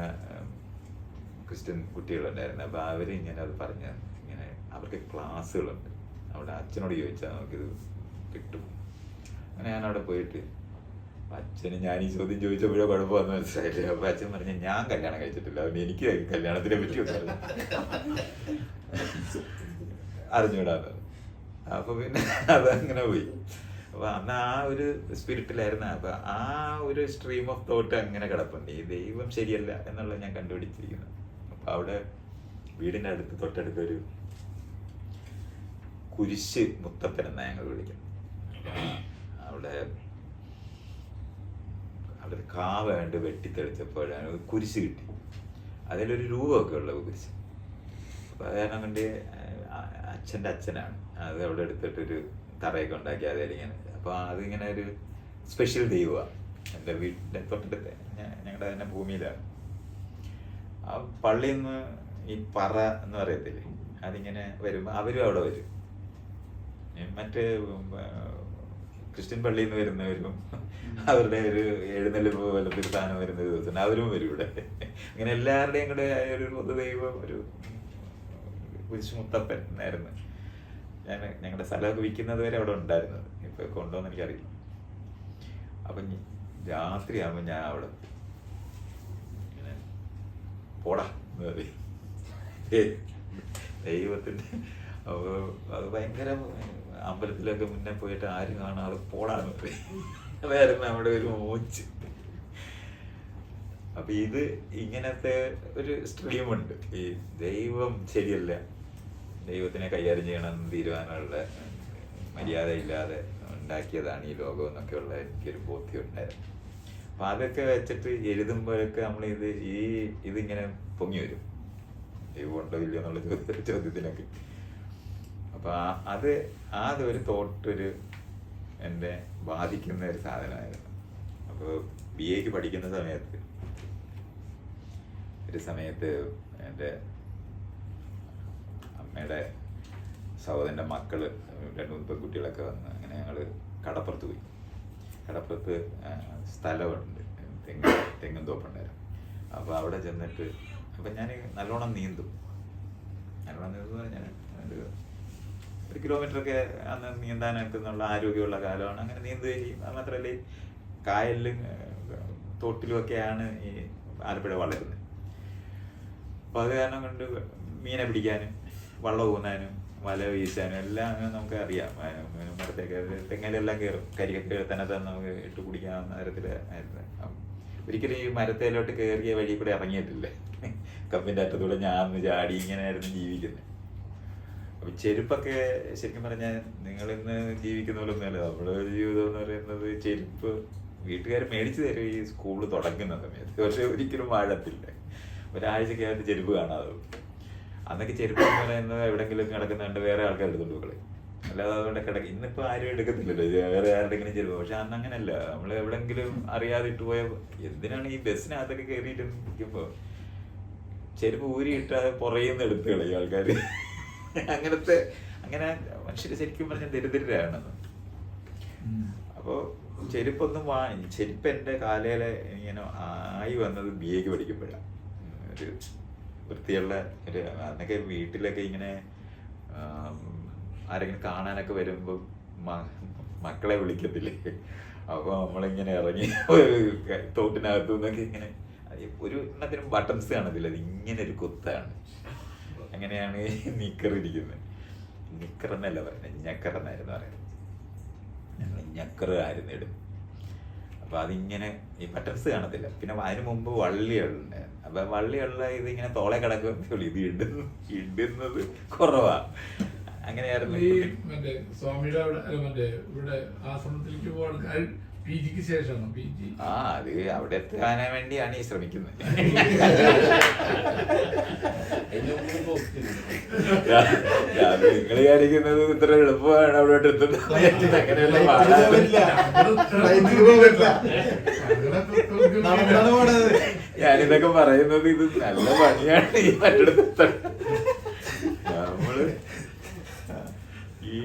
ക്രിസ്ത്യൻ കുട്ടികളുണ്ടായിരുന്നു. അപ്പോൾ അവരിങ്ങനെ അത് പറഞ്ഞ ഇങ്ങനെ അവർക്ക് ക്ലാസ്സുകളുണ്ട്, അവിടെ അച്ഛനോട് ചോദിച്ചാൽ നമുക്കിത് കിട്ടും. അങ്ങനെ ഞാൻ അവിടെ പോയിട്ട് അച്ഛന് ഞാൻ ഈ ചോദ്യം ചോദിച്ചപ്പോഴേ കുഴപ്പമെന്ന് മനസ്സിലായില്ലേ. അപ്പോൾ അച്ഛൻ പറഞ്ഞു ഞാൻ കല്യാണം കഴിച്ചിട്ടില്ല, അതുകൊണ്ട് എനിക്ക് കല്യാണത്തിനെ പറ്റി അറിഞ്ഞൂടാന്ന്. അപ്പോൾ പിന്നെ അതങ്ങനെ പോയി. അപ്പോൾ അന്ന് ആ ഒരു സ്പിരിറ്റിലായിരുന്നു. അപ്പോൾ ആ ഒരു സ്ട്രീം ഓഫ് തോട്ട് അങ്ങനെ കിടപ്പുണ്ട്. ഈ ദൈവം ശരിയല്ല എന്നുള്ളത് ഞാൻ കണ്ടുപിടിച്ചിരിക്കുന്നത്. അപ്പോൾ അവിടെ വീടിൻ്റെ തൊട്ടടുത്തൊരു കുരിശ് മുത്തപ്പൻ എന്നാണ് ഞങ്ങൾ വിളിക്കുന്നത്. അവിടെ ഒരു കാവ കണ്ട് വെട്ടിത്തെളിച്ചപ്പോഴാണ് കുരിശ് കിട്ടി. അതിലൊരു രൂപമൊക്കെ ഉള്ള കുരിശ്. അപ്പോൾ അത് കാരണം കൊണ്ട് അച്ഛൻ്റെ അച്ഛനാണ് അത് അവിടെ എടുത്തിട്ടൊരു തറയൊക്കെ ഉണ്ടാക്കി അതിലിങ്ങനെ. അപ്പോൾ അതിങ്ങനെ ഒരു സ്പെഷ്യൽ ദൈവമാണ്. എൻ്റെ വീട്ടിൻ്റെ തൊട്ടടുത്ത് ഞങ്ങളുടെ തന്നെ ഭൂമിയിലാണ്. ആ പള്ളിയിൽ നിന്ന് ഈ പറ എന്ന് പറയത്തില്ലേ, അതിങ്ങനെ വരുമ്പോൾ അവരും അവിടെ വരും. മറ്റേ ക്രിസ്ത്യൻ പള്ളിയിൽ നിന്ന് വരുന്നവരും അവരുടെ ഒരു എഴുന്നള്ളിപ്പ് പോലത്തെ ഒരു സാധനം വരുന്ന ദിവസം അവരും വരും ഇവിടെ. അങ്ങനെ എല്ലാവരുടെയും കൂടെ ഒരു പൊതുദൈവം, ഒരു കുരിശ് മുത്തപ്പൻ എന്നായിരുന്നു. ഞങ്ങളുടെ സ്ഥലമൊക്കെ വിൽക്കുന്നത് വരെ അവിടെ ഉണ്ടായിരുന്നത്. ഇപ്പൊ കൊണ്ടുവന്ന് എനിക്കറിയില്ല. അപ്പൊ രാത്രിയാകുമ്പോ ഞാൻ അവിടെ ഇങ്ങനെ പോടാ എന്ന് പറയും ദൈവത്തിന്റെ. അപ്പൊ അത് ഭയങ്കര അമ്പലത്തിലൊക്കെ മുന്നേ പോയിട്ട് ആരും കാണാതെ പോടാന്ന് പറയും. അതായിരുന്നു നമ്മുടെ ഒരു മോച്ച്. അപ്പൊ ഇത് ഇങ്ങനത്തെ ഒരു സ്ട്രീമുണ്ട്. ഈ ദൈവം ശരിയല്ല, ദൈവത്തിനെ കൈകാര്യം ചെയ്യണമെന്ന് തീരുമാനമുള്ള, മര്യാദയില്ലാതെ ഉണ്ടാക്കിയതാണ് ഈ ലോകം എന്നൊക്കെയുള്ള എനിക്കൊരു ബോധ്യം ഉണ്ടായിരുന്നു. അപ്പം അതൊക്കെ വെച്ചിട്ട് എഴുതുമ്പോഴൊക്കെ നമ്മൾ ഇതിങ്ങനെ പൊങ്ങി വരും, ദൈവം ഉണ്ടോ ഇല്ലയോ എന്നുള്ള ചോദ്യത്തിനൊക്കെ. അപ്പം അതൊരു തോട്ടൊരു എന്നെ ബാധിക്കുന്ന ഒരു സാധനമായിരുന്നു. അപ്പോൾ BA പഠിക്കുന്ന സമയത്ത് എൻ്റെ അമ്മയുടെ സഹോദരൻ്റെ മക്കള് 2-3 പെൺകുട്ടികളൊക്കെ വന്ന് അങ്ങനെ ഞങ്ങൾ കടപ്പുറത്ത് പോയി. കടപ്പുറത്ത് സ്ഥലമുണ്ട്, തെങ്ങും തോപ്പുണ്ടായിരുന്നു. അപ്പോൾ അവിടെ ചെന്നിട്ട് അപ്പം ഞാൻ നല്ലോണം നീന്തും പറഞ്ഞാൽ 1 കിലോമീറ്ററൊക്കെ അന്ന് നീന്താനൊക്കെ എന്നുള്ള ആരോഗ്യമുള്ള കാലമാണ്. അങ്ങനെ നീന്തുകയും ചെയ്യും. അത് മാത്രമല്ല ഈ കായലിലും തോട്ടിലുമൊക്കെയാണ് ഈ ആലപ്പുഴ വളരുന്നത്. അപ്പോൾ അത് കാരണം കൊണ്ട് മീനെ പിടിക്കാനും വള്ളം ഊന്നാനും വല വീശാനും എല്ലാം അങ്ങനെ നമുക്ക് അറിയാം. മരത്തേക്ക് തെങ്ങലെല്ലാം കയറും, കരിയൊക്കെ തന്നെ നമുക്ക് ഇട്ട് കുടിക്കാവുന്ന തരത്തിലായിരുന്നു. ഒരിക്കലും ഈ മരത്തേലോട്ട് കയറിയ വഴി കൂടെ ഇറങ്ങിയിട്ടില്ല. കമ്പിൻ്റെ അറ്റത്തൂടെ ഞാൻ ചാടി ഇങ്ങനെയായിരുന്നു ജീവിക്കുന്നത്. അപ്പൊ ചെരുപ്പൊക്കെ ശരിക്കും പറഞ്ഞാൽ നിങ്ങളിന്ന് ജീവിക്കുന്ന പോലെ ഒന്നുമല്ല. നമ്മുടെ ജീവിതം എന്ന് പറയുന്നത് ചെരുപ്പ് വീട്ടുകാർ മേടിച്ചു തരും ഈ സ്കൂള് തുടങ്ങുന്ന സമയത്ത്. പക്ഷെ ഒരിക്കലും വാഴത്തില്ല, ഒരാഴ്ചക്കകത്ത് ചെരുപ്പ് കാണാതെ. അന്നൊക്കെ ചെരുപ്പ് എന്ന് പറയുന്നത് എവിടെങ്കിലും കിടക്കുന്നുണ്ട് വേറെ ആൾക്കാർ എടുത്തോണ്ട് കളയും. അല്ലാതെ അതുകൊണ്ട് കിടക്കും. ഇന്നിപ്പോ ആരും എടുക്കത്തില്ലല്ലോ വേറെ ആരുടെങ്കിലും ചെരുപ്പ്. പക്ഷെ അന്ന് അങ്ങനെയല്ല, നമ്മൾ എവിടെങ്കിലും അറിയാതെ ഇട്ട് പോയ എന്തിനാണ് ഈ ബസ്സിനകത്തൊക്കെ കയറിയിട്ട് നിൽക്കുമ്പോ ചെരുപ്പ് ഊരിയിട്ടാൽ പുറയുന്ന എടുത്ത് കളയും ആൾക്കാർ. അങ്ങനത്തെ അങ്ങനെ മനുഷ്യര് ശരിക്കും പറഞ്ഞ ദരിദ്രരാണെന്ന്. അപ്പോൾ ചെരുപ്പൊന്നും ചെരുപ്പ് എൻ്റെ കാലയിലെ ഇങ്ങനെ ആയി വന്നത് BA പഠിക്കുമ്പോഴാണ്. ഒരു വൃത്തിയുള്ള ഒരു അന്നൊക്കെ വീട്ടിലൊക്കെ ഇങ്ങനെ ആരെങ്കിലും കാണാനൊക്കെ വരുമ്പോൾ മക്കളെ വിളിക്കത്തില്ലേ, അപ്പോൾ നമ്മളിങ്ങനെ ഇറങ്ങി തോട്ടിനകത്തു നിന്നൊക്കെ ഇങ്ങനെ ഒരു എണ്ണത്തിനും ബട്ടൺസ് കാണത്തില്ല, അത് ഇങ്ങനെ ഒരു കുത്താണ്. അങ്ങനെയാണ് നിക്കർ ഇരിക്കുന്നത്. നിക്കർ എന്നല്ല പറയുന്നത്, ഞക്കർ എന്നായിരുന്നു പറയുന്നത്. ഞങ്ങൾ ഞക്കർ ആയിരുന്നു ഇടും. അപ്പൊ അതിങ്ങനെ ഈ ബട്ടൺസ് കാണത്തില്ല. പിന്നെ അതിന് മുമ്പ് വള്ളികളുണ്ട്. അപ്പൊ വള്ളിയുള്ള ഇത് ഇങ്ങനെ തോളെ കിടക്കുള്ളൂ. ഇത് ഇടുന്നത് കുറവാ. അങ്ങനെയായിരുന്നു. മറ്റേ സ്വാമിയുടെ മറ്റേ ഇവിടെ ആശ്രമത്തിലേക്ക് പോകാൻ PGക്ക് ശേഷമാണോ? PG അത് അവിടെ എത്താൻ വേണ്ടിയാണ് ഈ ശ്രമിക്കുന്നത്. നിങ്ങൾ വിചാരിക്കുന്നത് ഇത്ര എളുപ്പമാണ് അവിടെ എത്തുന്നത്. അങ്ങനെയല്ല. ഞാനിതൊക്കെ പറയുന്നത് ഇത് നല്ല പണിയാണ്. ഈ മറ്റെടുത്ത് നമ്മള് ഈ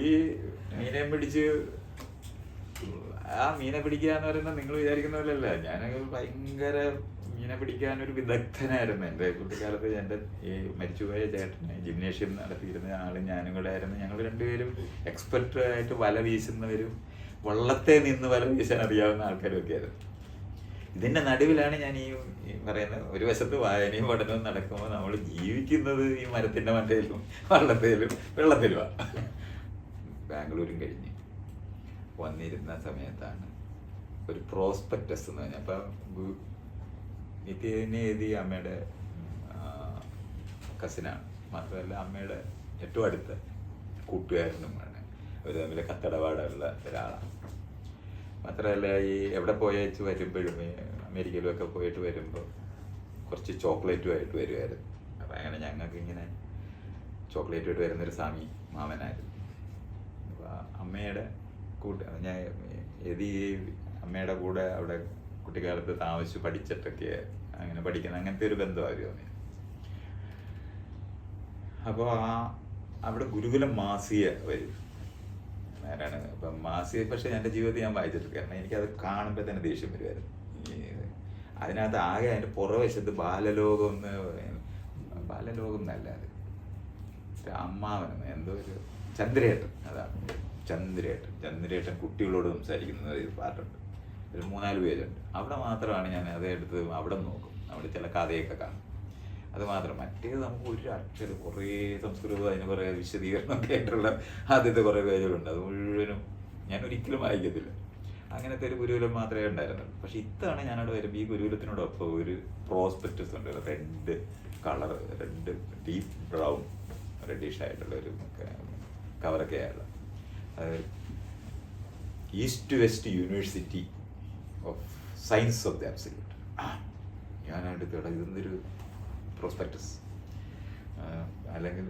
മീനെ പിടിച്ച് ആ മീനെ പിടിക്കുക എന്ന് പറയുന്നത് നിങ്ങൾ വിചാരിക്കുന്ന പോലെയല്ല. ഞാൻ ഭയങ്കര മീനെ പിടിക്കാനൊരു വിദഗ്ധനായിരുന്നു. എൻ്റെ കുട്ടിക്കാലത്ത് എൻ്റെ ഈ മരിച്ചുപോയ ചേട്ടന് ജിംനേഷ്യം നടത്തിയിരുന്ന ആളും ഞാനും കൂടെ ആയിരുന്നു. ഞങ്ങൾ രണ്ടുപേരും എക്സ്പെർട്ട് ആയിട്ട് വല വീശുന്നവരും വള്ളത്തെ നിന്ന് വല വീശാൻ അറിയാവുന്ന ആൾക്കാരും ഒക്കെ ആയിരുന്നു. ഇതിൻ്റെ നടുവിലാണ് ഞാൻ ഈ പറയുന്നത്. ഒരു വശത്ത് വായനയും പഠനവും നടക്കുമ്പോൾ നമ്മൾ ജീവിക്കുന്നത് ഈ മരത്തിൻ്റെ മണ്ടയിലും വള്ളത്തേലും വെള്ളത്തിലുമാണ്. ബാംഗ്ലൂരും കഴിഞ്ഞ് വന്നിരുന്ന സമയത്താണ് ഒരു പ്രോസ്പെക്ടസ് എന്ന് പറഞ്ഞാൽ, അപ്പം നിത്യനെ എഴുതിയ അമ്മയുടെ കസിനാണ്. മാത്രമല്ല അമ്മയുടെ ഏറ്റവും അടുത്ത കൂട്ടുകാരനുമാണ്. അവർ തമ്മിൽ കത്തടപാടുള്ള ഒരാളാണ്. മാത്രമല്ല ഈ എവിടെ പോയേച്ച് വരുമ്പോഴും അമേരിക്കയിലൊക്കെ പോയിട്ട് വരുമ്പോൾ കുറച്ച് ചോക്ലേറ്റുമായിട്ട് വരുമായിരുന്നു. അപ്പം അങ്ങനെ ഞങ്ങൾക്ക് ഇങ്ങനെ ചോക്ലേറ്റുമായിട്ട് വരുന്നൊരു സ്വാമി മാമനായിരുന്നു. അപ്പോൾ അമ്മയുടെ ഞാൻ എതി അമ്മയുടെ കൂടെ അവിടെ കുട്ടിക്കാലത്ത് താമസിച്ച് പഠിച്ചിട്ടൊക്കെ അങ്ങനെ പഠിക്കുന്ന അങ്ങനത്തെ ഒരു ബന്ധമായിരുന്നു. അപ്പോൾ അവിടെ ഗുരുകുലം മാസിക വരും നേരാണ്. അപ്പം മാസിക പക്ഷേ എൻ്റെ ജീവിതത്തിൽ ഞാൻ വായിച്ചിട്ടില്ല. കാരണം എനിക്കത് കാണുമ്പോൾ തന്നെ ദേഷ്യം വരുമായിരുന്നു. അതിനകത്ത് ആകെ അതിൻ്റെ പുറവശത്ത് ബാലലോകം എന്നല്ല, അത് അമ്മാവനും എന്തോ ഒരു ചന്ദ്രേട്ടൻ, അതാണ് ചന്ദ്രേട്ടൻ കുട്ടികളോട് സംസാരിക്കുന്നത് ഒരു പാട്ടുണ്ട്. ഒരു 3-4 പേരുണ്ട്. അവിടെ മാത്രമാണ് ഞാൻ അതെടുത്ത് അവിടെ നോക്കും. അവിടെ ചില കഥയൊക്കെ കാണും. അത് മാത്രം. മറ്റേത് നമുക്ക് ഒരു അക്ഷരം കുറേ സംസ്കൃതം അതിന് കുറേ വിശദീകരണമൊക്കെ ആയിട്ടുള്ള ആദ്യത്തെ കുറേ പേജുകളുണ്ട്. അത് മുഴുവനും ഞാൻ ഒരിക്കലും വായിക്കത്തില്ല. അങ്ങനത്തെ ഒരു ഗുരുകുലം മാത്രമേ ഉണ്ടായിരുന്നുള്ളൂ. പക്ഷെ ഇത്തവണ ഞാനവിടെ വരുമ്പോൾ ഈ ഗുരുകുലത്തിനോടൊപ്പം ഒരു പ്രോസ്പെക്ടസ് ഉണ്ട്. Red colour, red deep brown reddish ആയിട്ടുള്ള ഒരു കവറൊക്കെ ആയുള്ള east west university of science of the absolute. ഞാനടുത്ത് ഇതൊന്നൊരു പ്രോസ്പെക്ടസ് അല്ലെങ്കിൽ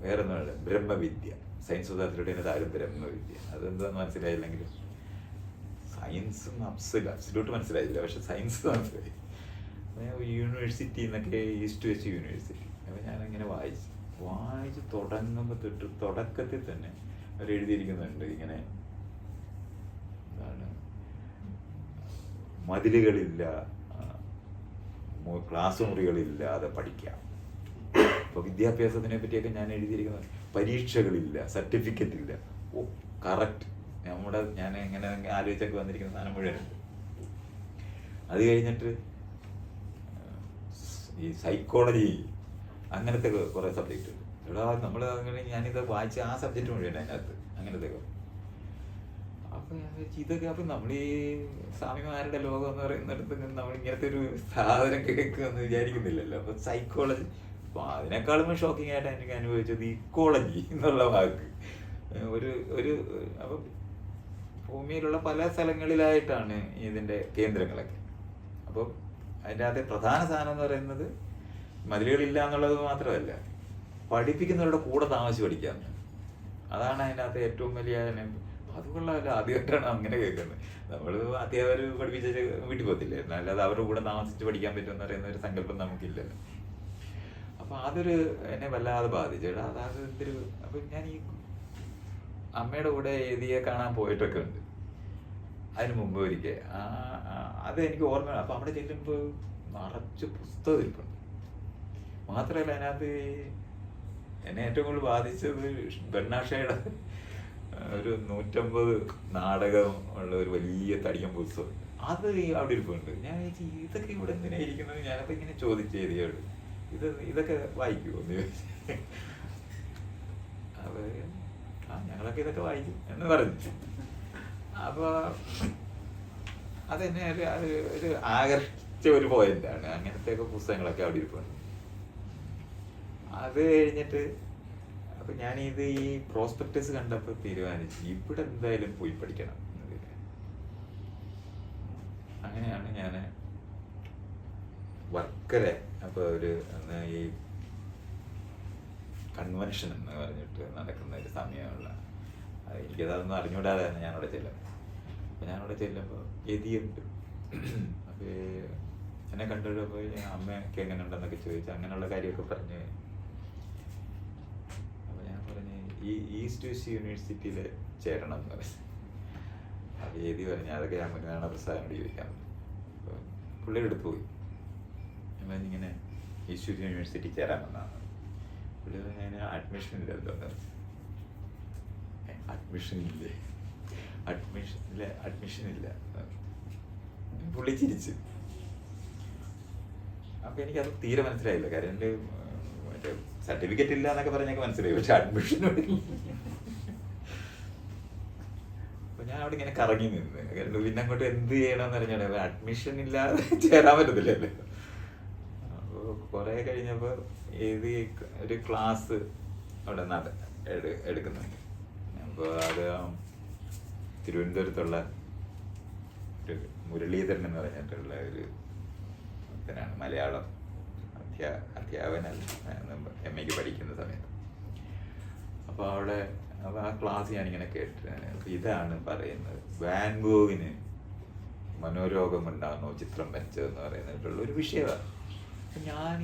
വേറെ ഒന്നുമല്ല, ബ്രഹ്മവിദ്യ. സയൻസ് ഓഫ് ദി അബ്സല്യൂട്ട് ആരും ബ്രഹ്മവിദ്യ അതെന്താന്ന് മനസ്സിലായില്ലെങ്കിലും സയൻസും അബ്സല്യൂട്ട് മനസ്സിലായില്ല. പക്ഷെ സയൻസ് മനസ്സിലായി. യൂണിവേഴ്സിറ്റി എന്നൊക്കെ ഈസ്റ്റ് വെസ്റ്റ് യൂണിവേഴ്സിറ്റി. അപ്പോൾ ഞാനങ്ങനെ വായിച്ച് തുടങ്ങുമ്പോൾ തുടക്കത്തിൽ തന്നെ അവർ എഴുതിയിരിക്കുന്നുണ്ട് ഇങ്ങനെ, എന്താണ്, മതിലുകളില്ല, ക്ലാസ് മുറികളില്ലാതെ പഠിക്കാം. അപ്പോൾ വിദ്യാഭ്യാസത്തിനെ പറ്റിയൊക്കെ ഞാൻ എഴുതിയിരിക്കുന്നത് പരീക്ഷകളില്ല, സർട്ടിഫിക്കറ്റ് ഇല്ല. ഓ കറക്റ്റ്. ഞാൻ എങ്ങനെ ആലോചിച്ചൊക്കെ വന്നിരിക്കുന്ന സാധനം മുഴുവനുണ്ട്. അത് കഴിഞ്ഞിട്ട് ഈ സൈക്കോളജി അങ്ങനത്തെ കുറേ സബ്ജക്റ്റ് ഉണ്ട്. ഇവിടെ നമ്മൾ അങ്ങനെ ഞാനിത് വായിച്ച ആ സബ്ജക്റ്റ് മുഴുവൻ അതിനകത്ത് അങ്ങനത്തെ. അപ്പം ഞാൻ വെച്ച് ഇതൊക്കെ അപ്പം നമ്മൾ ഈ സ്വാമിമാരുടെ ലോകം എന്ന് പറയുന്നിടത്ത് നമ്മൾ ഇങ്ങനത്തെ ഒരു സാധനം കേൾക്കുമെന്ന് വിചാരിക്കുന്നില്ലല്ലോ. അപ്പം സൈക്കോളജി, അപ്പോൾ അതിനേക്കാളും ഷോക്കിംഗ് ആയിട്ട് എനിക്ക് അനുഭവിച്ചത് ഇക്കോളജി എന്നുള്ള വാക്ക്. ഒരു അപ്പം ഭൂമിയിലുള്ള പല സ്ഥലങ്ങളിലായിട്ടാണ് ഇതിൻ്റെ കേന്ദ്രങ്ങളൊക്കെ. അപ്പം അതിൻ്റെ അകത്തെ പ്രധാന സാധനം എന്ന് പറയുന്നത് മതിലുകളില്ല എന്നുള്ളത് മാത്രമല്ല, പഠിപ്പിക്കുന്നവരുടെ കൂടെ താമസിച്ച് പഠിക്കാമെന്ന്. അതാണ് അതിനകത്ത് ഏറ്റവും വലിയ അതുകൊള്ളാമല്ലോ, ആദ്യമായിട്ടാണ് അങ്ങനെ കേൾക്കുന്നത്. നമ്മൾ അധ്യാപകർ പഠിപ്പിച്ച വീട്ടിൽ പോകത്തില്ലേ, അല്ലാതെ അവരുടെ കൂടെ താമസിച്ച് പഠിക്കാൻ പറ്റുമെന്ന് പറയുന്ന ഒരു സങ്കല്പം നമുക്കില്ലല്ലോ. അപ്പം അതൊരു എന്നെ വല്ലാതെ ബാധിച്ചു. അതായത് എന്തൊരു, അപ്പം ഞാൻ ഈ അമ്മയുടെ കൂടെ എഴുതിയെ കാണാൻ പോയിട്ടൊക്കെ ഉണ്ട് അതിന് മുമ്പ് ഒരിക്കൽ. അത് എനിക്ക് ഓർമ്മയാണ്. അപ്പം അവിടെ ചെല്ലുമ്പോൾ നിറച്ച് പുസ്തകം ഇരിപ്പുണ്ട്. മാത്രമല്ല അതിനകത്ത് എന്നെ ഏറ്റവും കൂടുതൽ ബാധിച്ചത് ബെർണാഷയുടെ ഒരു 150 നാടകം ഉള്ള ഒരു വലിയ തടിയൻ പുസ്തകം. അത് അവിടെ ഇരിപ്പുണ്ട്. ഞാൻ ചോദിച്ചു ഇതൊക്കെ ഇവിടെ എന്തിനാ ഇരിക്കുന്നത്, ഞാനപ്പോൾ ഇങ്ങനെ ചോദിച്ചു എഴുതിയോട് ഇതൊക്കെ വായിക്കുമോ എന്ന് ചോദിച്ചു. അപ്പോൾ ഞങ്ങളൊക്കെ ഇതൊക്കെ വായിക്കും എന്ന് പറഞ്ഞു. അപ്പോൾ അതെന്നെ ഒരു ആകർഷിച്ച ഒരു പോയിന്റാണ്. അങ്ങനത്തെ ഒക്കെ പുസ്തകങ്ങളൊക്കെ അവിടെ ഇരിപ്പുണ്ട്. അത് കഴിഞ്ഞിട്ട് അപ്പം ഞാനിത് ഈ പ്രോസ്പെക്ടസ് കണ്ടപ്പോൾ തീരുമാനിച്ചു ഇവിടെ എന്തായാലും പോയി പഠിക്കണം എന്നതിൽ. അങ്ങനെയാണ് ഞാൻ വർക്കല അപ്പോൾ ഒരു ഈ കൺവെൻഷൻ എന്ന് പറഞ്ഞിട്ട് നടക്കുന്ന ഒരു സമയമുള്ള, എനിക്കതൊന്നും അറിഞ്ഞുകൂടാതെയാണ് ഞാനവിടെ ചെല്ലുന്നത്. അപ്പം ഞാനവിടെ ചെല്ലുമ്പോൾ എതിയുണ്ട്. അപ്പോൾ എന്നെ കണ്ടുപോയി അമ്മയൊക്കെ എങ്ങനെ ഉണ്ടെന്നൊക്കെ ചോദിച്ചു. അങ്ങനെയുള്ള കാര്യമൊക്കെ പറഞ്ഞ് അപ്പോൾ ഞാൻ പറഞ്ഞ് ഈ ഈസ്റ്റ് വെസ്റ്റ് യൂണിവേഴ്സിറ്റിയിൽ ചേരണം എന്ന് പറഞ്ഞു. അപ്പോൾ എതി പറഞ്ഞു അതൊക്കെ ഞാൻ മുന്നാണ് പ്രസാദനോട് ചോദിക്കാൻ. അപ്പോൾ പുള്ളിയുടെ അടുത്ത് പോയി ഇങ്ങനെ ഈസ്റ്റ് യൂണിവേഴ്സിറ്റി ചേരാമെന്നാണ്. പുള്ളി ഞാൻ അഡ്മിഷൻ ഇല്ലല്ലോ. അഡ്മിഷൻ ഇല്ല. പുള്ളി ചിരിച്ച്. അപ്പം എനിക്കത് തീരെ മനസ്സിലായില്ല. കാര്യം എൻ്റെ മറ്റേ സർട്ടിഫിക്കറ്റ് ഇല്ല എന്നൊക്കെ പറഞ്ഞൊക്കെ മനസ്സിലായി, പക്ഷെ അഡ്മിഷൻ അപ്പം ഞാൻ അവിടെ ഇങ്ങനെ കറങ്ങി നിന്ന്. പിന്നെ അങ്ങോട്ട് എന്ത് ചെയ്യണമെന്ന് അറിഞ്ഞാൽ അഡ്മിഷൻ ഇല്ലാതെ ചേരാൻ പറ്റത്തില്ലല്ലോ. അപ്പോൾ കുറേ കഴിഞ്ഞപ്പോൾ ഇത് ഒരു ക്ലാസ് അവിടെ എടുക്കുന്നുണ്ട്. അപ്പോൾ അത് തിരുവനന്തപുരത്തുള്ള ഒരു മുരളീധരൻ എന്ന് പറഞ്ഞിട്ടുള്ള ഒരു ാണ് മലയാളം അധ്യാപനല്ല MA പഠിക്കുന്ന സമയത്ത്. അപ്പോൾ അപ്പോൾ ആ ക്ലാസ് ഞാനിങ്ങനെ കേട്ടിട്ടാണ്. അപ്പോൾ ഇതാണ് പറയുന്നത്, വാൻ ഗോഗിന് മനോരോഗമുണ്ടാകുന്നോ ചിത്രം വരച്ചതെന്ന് പറയുന്നിട്ടുള്ള ഒരു വിഷയമാണ്. അപ്പം ഞാൻ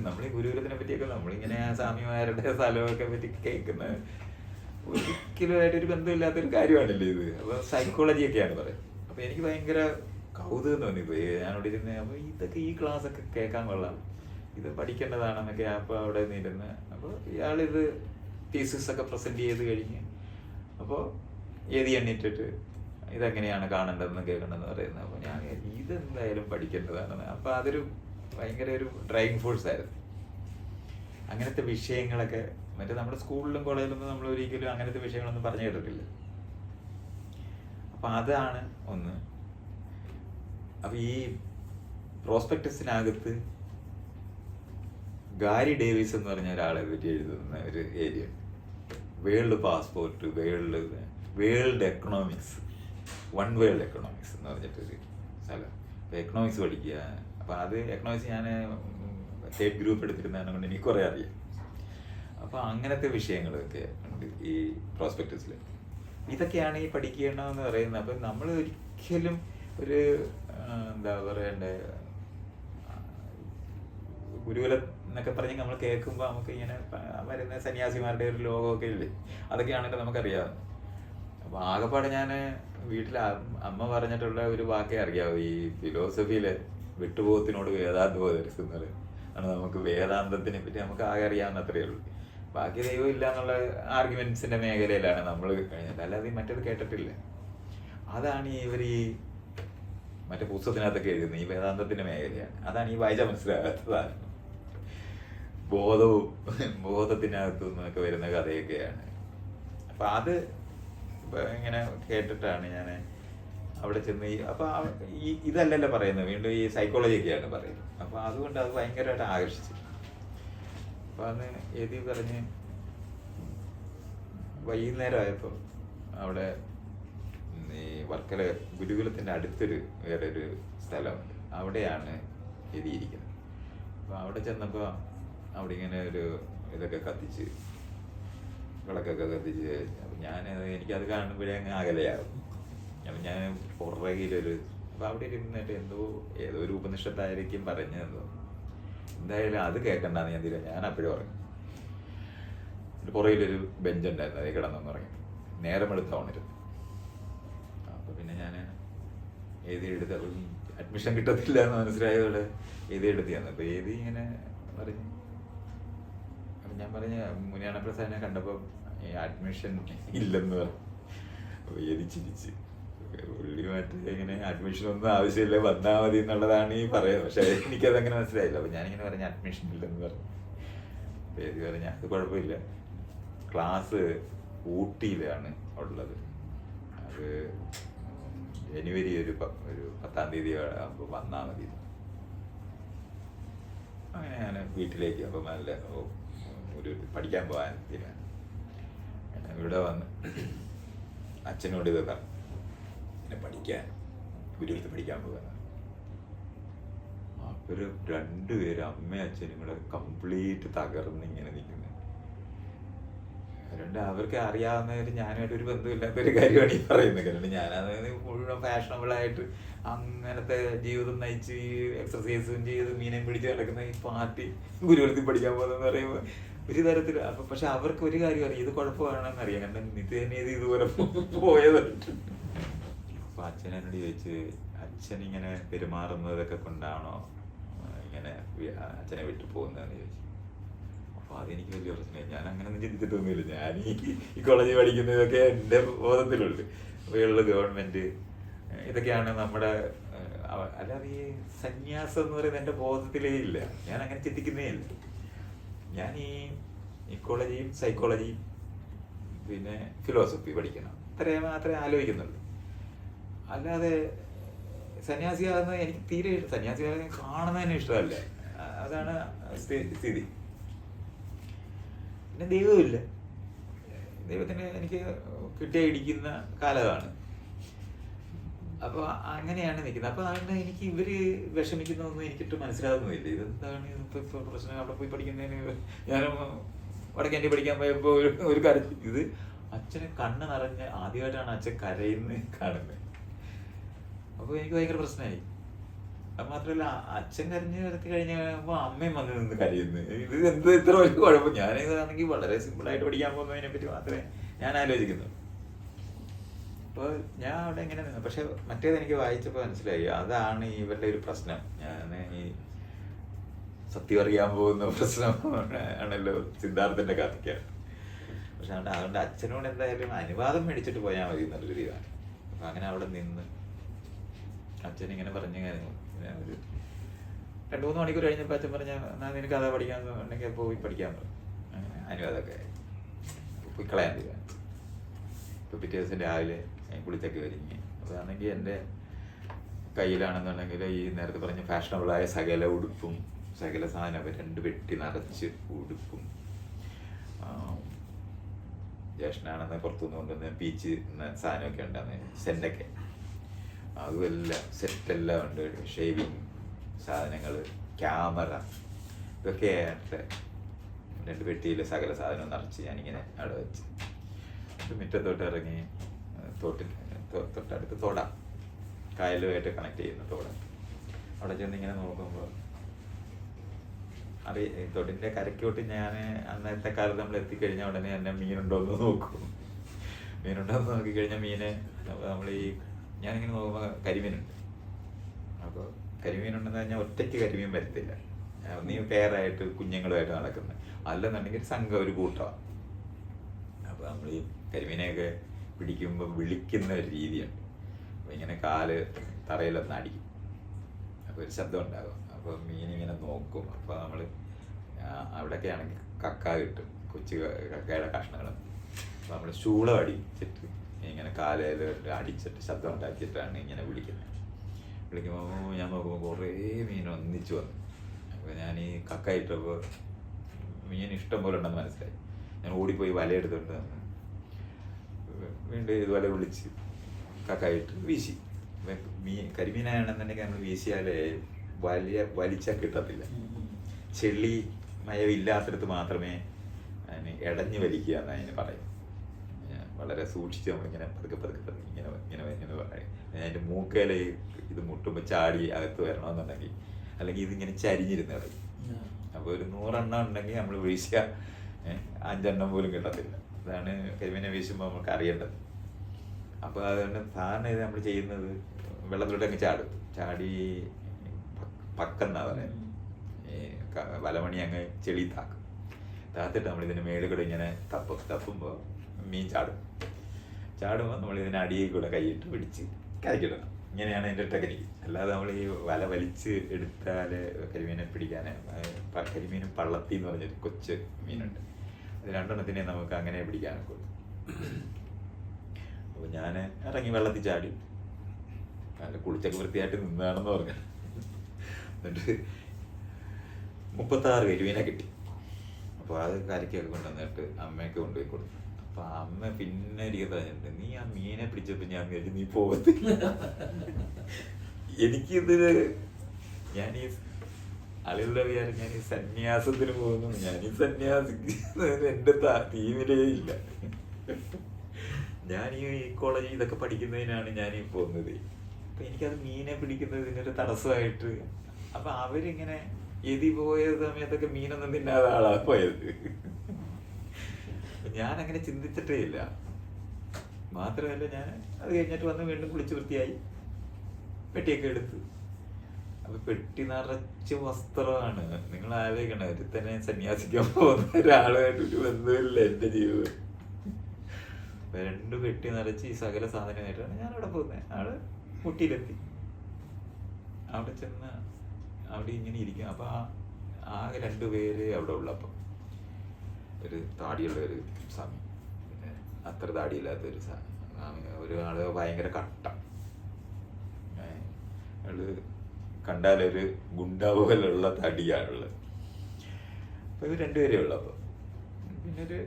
നമ്മളീ ഗുരുകുലത്തിനെ പറ്റിയൊക്കെ നമ്മളിങ്ങനെ സ്വാമിമാരുടെ സ്ഥലമൊക്കെ പറ്റി കേൾക്കുന്നത് ഒരിക്കലുമായിട്ടൊരു ബന്ധമില്ലാത്തൊരു കാര്യമാണല്ലോ ഇത്. അപ്പോൾ സൈക്കോളജിയൊക്കെയാണ് പറയുന്നത്. അപ്പോൾ എനിക്ക് ഭയങ്കര കൗതുകം തോന്നിപ്പോയി. ഞാനവിടെ ഇരുന്ന് അപ്പോൾ ഇതൊക്കെ ഈ ക്ലാസ്സൊക്കെ കേൾക്കാൻ കൊള്ളാം, ഇത് പഠിക്കേണ്ടതാണെന്നൊക്കെ. അപ്പോൾ അവിടെ നിന്നിരുന്ന് അപ്പോൾ ഇയാളിത് തീസിസൊക്കെ പ്രസൻറ്റ് ചെയ്ത് കഴിഞ്ഞ് അപ്പോൾ എണ്ണിട്ടിട്ട് ഇതെങ്ങനെയാണ് കാണേണ്ടതെന്ന് കേൾക്കേണ്ടതെന്ന് പറയുന്നത്. അപ്പോൾ ഞാൻ ഇതെന്തായാലും പഠിക്കേണ്ടതാണെന്ന്. അപ്പോൾ അതൊരു ഭയങ്കര ഒരു ഡ്രൈവിംഗ് ഫോഴ്സ് ആയിരുന്നു. അങ്ങനത്തെ വിഷയങ്ങളൊക്കെ മറ്റേ നമ്മുടെ സ്കൂളിലും കോളേജിലൊന്നും നമ്മൾ ഒരിക്കലും അങ്ങനത്തെ വിഷയങ്ങളൊന്നും പറഞ്ഞു കേട്ടിട്ടില്ല. അപ്പം അതാണ് ഒന്ന്. അപ്പം ഈ പ്രോസ്പെക്ടസിനകത്ത് ഗാരി ഡേവിസ് എന്ന് പറഞ്ഞ ഒരാളെ പറ്റി എഴുതുന്ന ഒരു area, world passport, world economics, one world economics എന്ന് പറഞ്ഞിട്ടൊരു സ്ഥലം. അപ്പോൾ എക്കണോമിക്സ് പഠിക്കുക. അപ്പോൾ അത് എക്കണോമിക്സ് ഞാൻ സ്റ്റേറ്റ് ഗ്രൂപ്പ് എടുത്തിരുന്നതിനെ കൊണ്ട് എനിക്ക് കുറേ അറിയാം. അപ്പോൾ അങ്ങനത്തെ വിഷയങ്ങളൊക്കെ ഉണ്ട് ഈ പ്രോസ്പെക്ടസിൽ. ഇതൊക്കെയാണ് ഈ പഠിക്കണമെന്ന് പറയുന്നത്. അപ്പം നമ്മൾ ഒരിക്കലും ഒരു എന്താ പറയണ്ടേ, ഗുരുകുലം എന്നൊക്കെ പറഞ്ഞ് നമ്മൾ കേൾക്കുമ്പോൾ നമുക്ക് ഇങ്ങനെ വരുന്ന സന്യാസിമാരുടെ ഒരു ലോകമൊക്കെ ഇല്ലേ, അതൊക്കെയാണല്ലോ നമുക്കറിയാം. അപ്പോൾ ആകെപ്പാടെ ഞാൻ വീട്ടിൽ അമ്മ പറഞ്ഞിട്ടുള്ള ഒരു വാക്കേ അറിയാവൂ, ഈ ഫിലോസഫിയിൽ വിട്ടുപോകത്തിനോട് വേദാന്ത ഉപദേശിക്കുന്നത് ആണ്. നമുക്ക് വേദാന്തത്തിനെ പറ്റി നമുക്ക് ആകെ അറിയാവുന്നത്രയേ ഉള്ളൂ. ബാക്കി ദൈവം ഇല്ല എന്നുള്ള ആർഗ്യുമെന്റ്സിന്റെ മേഖലയിലാണ് നമ്മൾ കഴിഞ്ഞത്, അല്ലാതെ മറ്റേത് കേട്ടിട്ടില്ല. അതാണ് ഇവർ ഈ മറ്റേ പുസ്തകത്തിനകത്തൊക്കെ എഴുതുന്നത്, ഈ വേദാന്തത്തിന്റെ മേഖലയാണ്. അതാണ് ഈ വായിച്ചാൽ മനസ്സിലാകാത്തതാണ്. ബോധത്തിനകത്തു നിന്നൊക്കെ വരുന്ന കഥയൊക്കെയാണ്. അപ്പം അത് ഇങ്ങനെ കേട്ടിട്ടാണ് ഞാൻ അവിടെ ചെന്ന് ഇതല്ലല്ലോ പറയുന്നത്, വീണ്ടും ഈ സൈക്കോളജിയൊക്കെയാണ് പറയുന്നത്. അപ്പം അതുകൊണ്ട് അത് ഭയങ്കരമായിട്ട് ആകർഷിച്ചു. അപ്പം അന്ന് എതി പറഞ്ഞ് വൈകുന്നേരമായപ്പോൾ അവിടെ ഈ വർക്കല ഗുരുകുലത്തിൻ്റെ അടുത്തൊരു വേറൊരു സ്ഥലമുണ്ട്, അവിടെയാണ് എതിയിരിക്കുന്നത്. അപ്പോൾ അവിടെ ചെന്നപ്പോൾ അവിടെ ഇങ്ങനെ ഒരു ഇതൊക്കെ കത്തിച്ച് വിളക്കൊക്കെ കത്തിച്ച്. അപ്പം എനിക്കത് കാണുമ്പോഴേ അങ്ങ് അകലെയാകും. അപ്പം ഞാൻ പുറകിലൊരു, അപ്പോൾ അവിടെ ഇരുന്നിട്ട് ഏതോ ഒരു ഉപനിഷത്തായിരിക്കും പറഞ്ഞതെന്തോ, എന്തായാലും അത് കേൾക്കണ്ടെന്ന് ഞാൻ തീരെ ഞാൻ അപ്പോഴും പറഞ്ഞു. പുറകിലൊരു ബെഞ്ചുണ്ടായിരുന്നു, അതിൽ കിടന്നെന്ന് പറഞ്ഞു. നേരം എടുത്തോണിരുന്നു. അപ്പോൾ പിന്നെ ഞാൻ എഴുതി അപ്പം അഡ്മിഷൻ കിട്ടത്തില്ല എന്ന് മനസ്സിലായതോടെ എഴുതി തന്നു. അപ്പോൾ ഇങ്ങനെ പറഞ്ഞു. അപ്പം ഞാൻ പറഞ്ഞ മുനിയാണ പ്രസാദിനെ കണ്ടപ്പോൾ അഡ്മിഷൻ ഇല്ലെന്ന് പറഞ്ഞു. അപ്പോൾ ചിരിച്ച് പുള്ളി ഇങ്ങനെ അഡ്മിഷൻ ഒന്നും ആവശ്യമില്ല, വന്നാൽ മതി എന്നുള്ളതാണ് ഈ പറയുന്നത്. പക്ഷേ എനിക്കതങ്ങനെ മനസ്സിലായില്ല. അപ്പോൾ ഞാനിങ്ങനെ പറഞ്ഞ അഡ്മിഷൻ ഇല്ലെന്ന് പറഞ്ഞു. പേര് പറഞ്ഞ അത് കുഴപ്പമില്ല, ക്ലാസ് ഊട്ടിയിലാണ് ഉള്ളത്, അത് ജനുവരി ഒരു 10-ാം തീയതി ആകുമ്പോൾ വന്നാൽ മതി. അങ്ങനെ ഞാൻ വീട്ടിലേക്ക് അപ്പം നല്ല ഒരു പഠിക്കാൻ പോകാൻ തീരുമാനം. ഇവിടെ വന്ന് അച്ഛനോട് ഇത് പറഞ്ഞു, എന്നെ പഠിക്കാൻ ഗുരുവിൽ പഠിക്കാൻ പോകാൻ. അപ്പോൾ 2 പേര് അമ്മയും അച്ഛനും കൂടെ കംപ്ലീറ്റ് തകർന്നിങ്ങനെ നിൽക്കുന്നത്. അവർക്ക് അറിയാവുന്നവർ ഞാനായിട്ട് ഒരു ബന്ധമില്ലാത്തൊരു കാര്യമാണ് ഈ പറയുന്നത്. കാരണം ഞാനത് മുഴുവൻ ഫാഷനബിളായിട്ട് അങ്ങനത്തെ ജീവിതം നയിച്ച് എക്സസൈസും ചെയ്ത് മീനെയും പിടിച്ച് നടക്കുന്ന ഈ പാർട്ടി ഗുരുകുലത്തിൽ പഠിക്കാൻ പോകുന്നതെന്ന് പറയുമ്പോൾ ഒരു തരത്തിൽ. അപ്പം പക്ഷെ അവർക്ക് ഒരു കാര്യം അറിയാം, ഇത് കുഴപ്പമാണെന്ന് അറിയാം. കാരണം നിത്യേനേത് ഇതുപോലെ പോയതായിട്ട്. അപ്പം അച്ഛനോട് ചോദിച്ച്, അച്ഛനിങ്ങനെ പെരുമാറുന്നതൊക്കെ കൊണ്ടാണോ ഇങ്ങനെ അച്ഛനെ വിട്ടു പോകുന്നതെന്ന് ചോദിച്ചു. അപ്പോൾ അതെനിക്ക് വലിയ പ്രശ്നമായി. ഞാൻ അങ്ങനെയൊന്നും ചിന്തിച്ചിട്ടൊന്നുമില്ല. ഞാൻ ഈ കോളേജിൽ പഠിക്കുന്നതൊക്കെ എൻ്റെ ബോധത്തിലുണ്ട്. ഉള്ള ഗവൺമെൻറ് ഇതൊക്കെയാണ് നമ്മുടെ, അല്ലാതെ ഈ സന്യാസം എന്ന് പറയുന്നത് എൻ്റെ ബോധത്തിലേ ഇല്ല. ഞാൻ അങ്ങനെ ചിന്തിക്കുന്നേ ഇല്ല. ഞാൻ ഈ ഇക്കോളജിയും സൈക്കോളജിയും പിന്നെ ഫിലോസഫി പഠിക്കണം, അത്രയും മാത്രമേ ആലോചിക്കുന്നുള്ളൂ. അല്ലാതെ സന്യാസിയാകുന്നത് എനിക്ക് തീരെ സന്യാസിയാകാൻ കാണുന്നതിന് ഇഷ്ടമല്ല. അതാണ് സ്ഥിതി. പിന്നെ ദൈവമില്ല, ദൈവത്തിന് എനിക്ക് കിട്ടിയ ഇടിക്കുന്ന കാലമാണ്. അപ്പോൾ അങ്ങനെയാണ് നിൽക്കുന്നത്. അപ്പോൾ അതുകൊണ്ട് എനിക്ക് ഇവർ വിഷമിക്കുന്നതൊന്നും എനിക്കിട്ട് മനസ്സിലാകുന്നുമില്ല. ഇതെന്താണ് ഇപ്പോൾ പ്രശ്നം? അവിടെ പോയി പഠിക്കുന്നതിന് ഞാൻ വടക്കേണ്ടി പഠിക്കാൻ പോയപ്പോൾ ഒരു കരച്ചിൽ. ഇത് അച്ഛന് കണ്ണ് നിറഞ്ഞ് ആദ്യമായിട്ടാണ് അച്ഛൻ കരയുന്ന കാണുന്നത്. അപ്പോൾ എനിക്ക് ഭയങ്കര പ്രശ്നമായി. അത് മാത്രമല്ല, അച്ഛൻ കരഞ്ഞ് കിടത്തി കഴിഞ്ഞപ്പോൾ അമ്മയും വന്ന് നിന്ന് കരയുന്നു. ഇത് എന്ത് ഇത്ര വലിയ കുഴപ്പം? ഞാനിതാണെങ്കിൽ വളരെ സിമ്പിളായിട്ട് പഠിക്കാൻ പോകുന്നതിനെ പറ്റി മാത്രമേ ഞാൻ ആലോചിക്കുന്നുള്ളൂ. അപ്പോൾ ഞാൻ അവിടെ എങ്ങനെ നിന്ന്. പക്ഷെ മറ്റേത് എനിക്ക് വായിച്ചപ്പോൾ മനസ്സിലായി, അതാണ് ഇവരുടെ ഒരു പ്രശ്നം. ഞാൻ ഈ സത്യം അറിയാൻ പോകുന്ന പ്രശ്നം ആണല്ലോ സിദ്ധാർത്ഥൻ്റെ കഥയ്ക്കാണ്. പക്ഷെ അതുകൊണ്ട് അച്ഛനോട് എന്തായാലും അനുവാദം മേടിച്ചിട്ട് പോയാൽ മതി എന്നുള്ളൊരു ഇതാണ്. അപ്പം അങ്ങനെ അവിടെ നിന്ന് അച്ഛൻ ഇങ്ങനെ പറഞ്ഞ കാര്യങ്ങൾ ഒരു 2-3 മണിക്കൂർ കഴിഞ്ഞപ്പോൾ അച്ഛൻ പറഞ്ഞ, എന്നാൽ നിനക്ക് കഥ പഠിക്കാന്നുണ്ടെങ്കിൽ പോയി പഠിക്കാൻ പറഞ്ഞു. അങ്ങനെ അനുവാദമൊക്കെ പോയി കളയാൻ തീരുമാനം. ഇപ്പോൾ പിറ്റേ ദിവസം രാവിലെ കുളിച്ചൊക്കെ ഒരുങ്ങി. അതാണെങ്കിൽ എൻ്റെ കയ്യിലാണെന്നുണ്ടെങ്കിൽ ഈ നേരത്തെ പറഞ്ഞ ഫാഷനബിളായ സകല ഉടുപ്പും സകല സാധനം 2 പെട്ടി നിറച്ച് ഉടുപ്പും, ജ്യേഷ്ഠനാണെന്ന് പുറത്തുനിന്ന് കൊണ്ടുവന്ന് പീച്ച് സാധനമൊക്കെ ഉണ്ടാകുന്നത് സെൻ്റൊക്കെ, അതുമെല്ലാം സെറ്റെല്ലാം ഉണ്ട്. ഷേവിങ് സാധനങ്ങൾ, ക്യാമറ, ഇതൊക്കെ ആയിട്ട് 2 പെട്ടിയിൽ സകല സാധനവും നിറച്ച് ഞാനിങ്ങനെ അവിടെ വെച്ച് മുറ്റത്തോട്ട് ഇറങ്ങി. തൊട്ടടുത്ത് തോട, കായലുമായിട്ട് കണക്ട് ചെയ്യുന്ന തോട. അവിടെ ചെന്ന് ഇങ്ങനെ നോക്കുമ്പോൾ തൊടിൻ്റെ കരയ്ക്കോട്ട് ഞാൻ അന്നത്തെ കാലത്ത് നമ്മൾ എത്തിക്കഴിഞ്ഞാൽ ഉടനെ തന്നെ മീനുണ്ടോയെന്ന് നോക്കും. മീനുണ്ടോയെന്ന് നോക്കിക്കഴിഞ്ഞാൽ മീനെ നമ്മൾ ഞാനിങ്ങനെ നോക്കുമ്പോൾ കരിമീനുണ്ട്. അപ്പോൾ കരിമീനുണ്ടെന്ന് പറഞ്ഞാൽ ഒറ്റയ്ക്ക് കരിമീൻ വരത്തില്ല, നീ പേരായിട്ട് കുഞ്ഞുങ്ങളുമായിട്ട് നടക്കുന്നത്, അല്ലെന്നുണ്ടെങ്കിൽ സംഘം ഒരു കൂട്ടമാണ്. അപ്പോൾ നമ്മൾ ഈ കരിമീനെയൊക്കെ പിടിക്കുമ്പോൾ വിളിക്കുന്ന ഒരു രീതിയുണ്ട്. അപ്പോൾ ഇങ്ങനെ കാല് തറയിലൊന്ന് അടിക്കും, അപ്പോൾ ഒരു ശബ്ദം ഉണ്ടാകും. അപ്പോൾ മീനിങ്ങനെ നോക്കും. അപ്പോൾ നമ്മൾ അവിടെയൊക്കെ ആണെങ്കിൽ കക്ക കിട്ടും, കൊച്ചു കക്കയുടെ കഷ്ണങ്ങളും. അപ്പോൾ നമ്മൾ ചൂളം അടിച്ചിട്ട് ഇങ്ങനെ കാലയിൽ അടിച്ചിട്ട് ശബ്ദം ഉണ്ടാക്കിയിട്ടാണ് ഇങ്ങനെ വിളിക്കുന്നത്. വിളിക്കുമ്പോൾ ഞാൻ നോക്കുമ്പോൾ കുറേ മീൻ ഒന്നിച്ചു വന്നു. അപ്പോൾ ഞാൻ ഈ കക്ക ഇട്ടപ്പോൾ മീൻ ഇഷ്ടം പോലെ ഉണ്ടെന്ന് മനസ്സിലായി. ഞാൻ ഓടിപ്പോയി വലയെടുത്തുകൊണ്ട് വന്ന് വീണ്ടും ഇതുപോലെ വിളിച്ച് കക്കായിട്ട് വീശി. കരിമീനാണെന്നുണ്ടെങ്കിൽ നമ്മൾ വീശിയാലേ വലിച്ചാൽ കിട്ടത്തില്ല. ചെളി മയമില്ലാത്തടത്ത് മാത്രമേ അതിന് ഇടഞ്ഞു വലിക്കുക എന്ന് അതിന് പറയും. വളരെ സൂക്ഷിച്ച് നമ്മളിങ്ങനെ പതുക്കെ പതുക്കെ പതുക്കെ ഇങ്ങനെ ഇങ്ങനെ ഇങ്ങനെ പറയും. അതിൻ്റെ മൂക്കയിൽ ഇത് മുട്ടുമ്പോൾ ചാടി അകത്ത് വരണമെന്നുണ്ടെങ്കിൽ, അല്ലെങ്കിൽ ഇതിങ്ങനെ ചരിഞ്ഞിരുന്ന് കളയും. അപ്പോൾ ഒരു 100 എണ്ണം ഉണ്ടെങ്കിൽ നമ്മൾ വീശിയ 5 എണ്ണം പോലും കിട്ടത്തില്ല. അതാണ് കരിമീനെ വീശുമ്പോൾ നമുക്ക് അറിയേണ്ടത്. അപ്പോൾ അതുകൊണ്ട് സാധാരണ ഇത് നമ്മൾ ചെയ്യുന്നത് വെള്ളത്തിലോട്ട് അങ്ങ് ചാടും. ചാടി പക്കെന്നാ പറയുന്നത്, വലമണി അങ്ങ് ചെളി താക്കും. താത്തിട്ട് നമ്മളിതിന് മേളിൽ കൂടെ ഇങ്ങനെ തപ്പുമ്പോൾ മീൻ ചാടുമ്പോൾ നമ്മൾ ഇതിന് അടിയിൽ കൂടെ കൈയിട്ട് പിടിച്ച് കരക്കിടണം. ഇങ്ങനെയാണ് അതിൻ്റെ ടെക്നിക്ക്. അല്ലാതെ നമ്മൾ ഈ വല വലിച്ച് എടുത്താൽ കരിമീനെ പിടിക്കാൻ, കരിമീനും പള്ളത്തി എന്ന് പറഞ്ഞൊരു കൊച്ചു മീനുണ്ട്, അത് 2 എണ്ണത്തിനെ നമുക്ക് അങ്ങനെ പിടിക്കാനൊക്കെ. അപ്പോൾ ഞാൻ ഇറങ്ങി വെള്ളത്തിൽ ചാടി, നല്ല കുളിച്ചൊക്കെ വൃത്തിയായിട്ട് നിന്നാണെന്ന് പറഞ്ഞു. എന്നിട്ട് 36 കരിമീനെ കിട്ടി. അപ്പോൾ അത് കരക്കൊക്കെ കൊണ്ടുവന്നിട്ട് അമ്മയൊക്കെ കൊണ്ടുപോയി കൊടുത്തു. അപ്പൊ അമ്മ പിന്നെ എനിക്ക് പറഞ്ഞിട്ടുണ്ട്, നീ ആ മീനെ പിടിച്ചപ്പോ ഞാൻ വിചാരിച്ചു നീ പോകത്തില്ല. എനിക്കിത് ഞാൻ ഈ ആളുകളുടെ വിചാരം ഞാൻ ഈ സന്യാസത്തിന് പോകുന്നു, ഞാൻ ഈ സന്യാസിക്കുന്നത് എൻ്റെ തീമിലേ ഇല്ല. ഞാൻ ഈ കോളേജിൽ ഇതൊക്കെ പഠിക്കുന്നതിനാണ് ഞാൻ ഈ പോകുന്നത്. അപ്പൊ എനിക്കത് മീനെ പിടിക്കുന്നത് ഇതിനൊരു തടസ്സമായിട്ട്. അപ്പൊ അവരിങ്ങനെ എതി പോയ സമയത്തൊക്കെ മീനൊന്നും തിന്നാതെ ആളാ പോയത്. ഞാൻ അങ്ങനെ ചിന്തിച്ചിട്ടേ ഇല്ല. മാത്രമല്ല ഞാൻ അത് കഴിഞ്ഞിട്ട് വന്ന് വീണ്ടും കുളിച്ച് വൃത്തിയായി പെട്ടിയൊക്കെ എടുത്ത്. അപ്പൊ പെട്ടി നിറച്ച് വസ്ത്രമാണ്. നിങ്ങൾ ആലോചിക്കണം, ഒരു തന്നെ സന്യാസിക്കാൻ പോകുന്ന ഒരാളുമായിട്ട് ഒരു ബന്ധമില്ല എൻ്റെ ജീവിതം. 2 പെട്ടി നിറച്ച് ഈ സകല സാധനമായിട്ടാണ് ഞാൻ അവിടെ പോകുന്നത്. ആള് മുട്ടിയിലെത്തി. അവിടെ ചെന്ന് അവിടെ ഇങ്ങനെ ഇരിക്കും. അപ്പൊ ആകെ 2 പേര് അവിടെ ഉള്ളപ്പം, ഒരു താടിയുള്ള ഒരു സ്വാമി, പിന്നെ അത്ര താടിയില്ലാത്ത ഒരു സ്വാമി, ഒരാള് ഭയങ്കര കട്ട, അയാള് കണ്ടാലൊരു ഗുണ്ടാ പോലുള്ള തടിയാണുള്ളത്. അപ്പൊ ഇവർ 2 പേരേ ഉള്ളു. അപ്പൊ പിന്നെ ഒരു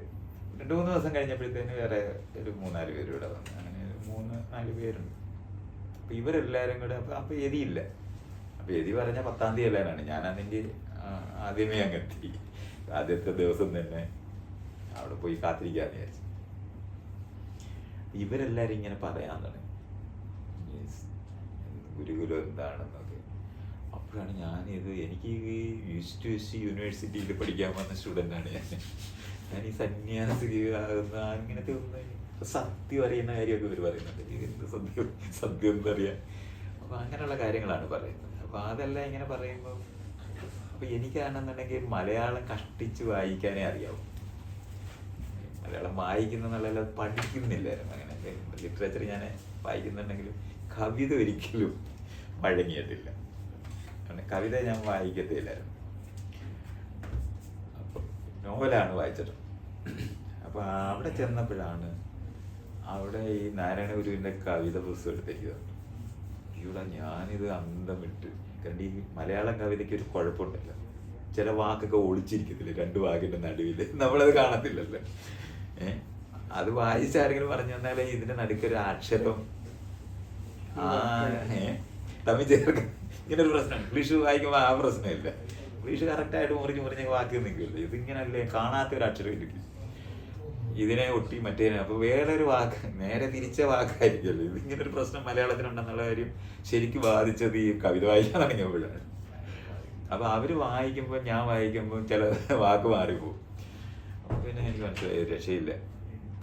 2-3 ദിവസം കഴിഞ്ഞപ്പോഴത്തേന് വേറെ ഒരു 3-4 പേര് ഇവിടെ വന്നു. അങ്ങനെ 3-4 പേരുണ്ട്. അപ്പൊ ഇവരെല്ലാരും കൂടെ അപ്പൊ എതിയില്ല. അപ്പൊ എതി പറഞ്ഞ 10-ാം തീയതി എല്ലാവരാണ്. ഞാനാണെങ്കിൽ ആദ്യമേ അങ്ങെത്തി. ആദ്യത്തെ ദിവസം തന്നെ അവിടെ പോയി കാത്തിരിക്കാന്ന് വിചാരിച്ചു. ഇവരെല്ലാരും ഇങ്ങനെ പറയാൻ തുടങ്ങി ഗുരുകുലം എന്താണെന്നൊക്കെ. അപ്പോഴാണ് ഞാനിത്, എനിക്ക് ഈ യൂണിവേഴ്സിറ്റിയിൽ പഠിക്കാൻ വന്ന സ്റ്റുഡൻ്റാണ് ഞാൻ ഈ സന്യാസി ആകുന്ന അങ്ങനത്തെ ഒന്ന് സത്യം അറിയുന്ന കാര്യമൊക്കെ ഇവർ പറയുന്നുണ്ട്. എന്ത് സത്യം എന്തറിയാം. അപ്പൊ അങ്ങനെയുള്ള കാര്യങ്ങളാണ് പറയുന്നത്. അപ്പൊ അതെല്ലാം ഇങ്ങനെ പറയുമ്പോൾ, അപ്പൊ എനിക്കാണെന്നുണ്ടെങ്കിൽ മലയാളം കഷ്ടിച്ച് വായിക്കാനേ അറിയാവൂ. മലയാളം വായിക്കുന്നെന്നുള്ളതല്ല, പഠിക്കുന്നില്ലായിരുന്നു. അങ്ങനെ ലിറ്ററേച്ചർ ഞാൻ വായിക്കുന്നുണ്ടെങ്കിലും കവിത ഒരിക്കലും വഴങ്ങിയിട്ടില്ല. കവിത ഞാൻ വായിക്കത്തില്ലായിരുന്നു. അപ്പൊ നോവലാണ് വായിച്ചത്. അപ്പൊ അവിടെ ചെന്നപ്പോഴാണ് അവിടെ ഈ നാരായണ ഗുരുവിന്റെ കവിത പുസ്തകം എടുത്തേക്ക് തന്നു. ഇവിടെ ഞാനിത് അന്തം വിട്ട്. കാരണം ഈ മലയാളം കവിതയ്ക്ക് ഒരു കുഴപ്പമുണ്ടല്ലോ, ചില വാക്കൊക്കെ ഒളിച്ചിരിക്കത്തില്ല 2 വാക്കിന്റെ നടുവിൽ, നമ്മളത് കാണത്തില്ലല്ലോ. അത് വായിച്ചാരെങ്കിലും പറഞ്ഞു തന്നാലേ ഇതിന്റെ നടുക്കൊരു അക്ഷരം തമ്മിൽ ചേർക്ക. ഇങ്ങനെ ഒരു പ്രശ്നം ഇംഗ്ലീഷ് വായിക്കുമ്പോൾ ആ പ്രശ്നമില്ല. ഇംഗ്ലീഷ് കറക്റ്റായിട്ട് മുറിഞ്ഞ് വാക്ക് നിൽക്കില്ല. ഇതിങ്ങനല്ലേ, കാണാത്തൊരു അക്ഷരം ഇരിക്കും. ഇതിനെ ഒട്ടി മറ്റേനെ, അപ്പൊ വേറൊരു വാക്ക് നേരെ തിരിച്ച വാക്കായിരിക്കുമല്ലോ. ഇതിങ്ങനെ ഒരു പ്രശ്നം മലയാളത്തിനുണ്ടെന്നുള്ള കാര്യം ശരിക്കും ബാധിച്ചത് ഈ കവിത വായിക്കാൻ തുടങ്ങിയപ്പോഴാണ്. അപ്പൊ അവര് വായിക്കുമ്പോൾ ഞാൻ വായിക്കുമ്പോൾ ചില വാക്ക് മാറിപ്പോകും. അപ്പൊ പിന്നെ എനിക്ക് മനസ്സിലായി രക്ഷയില്ല,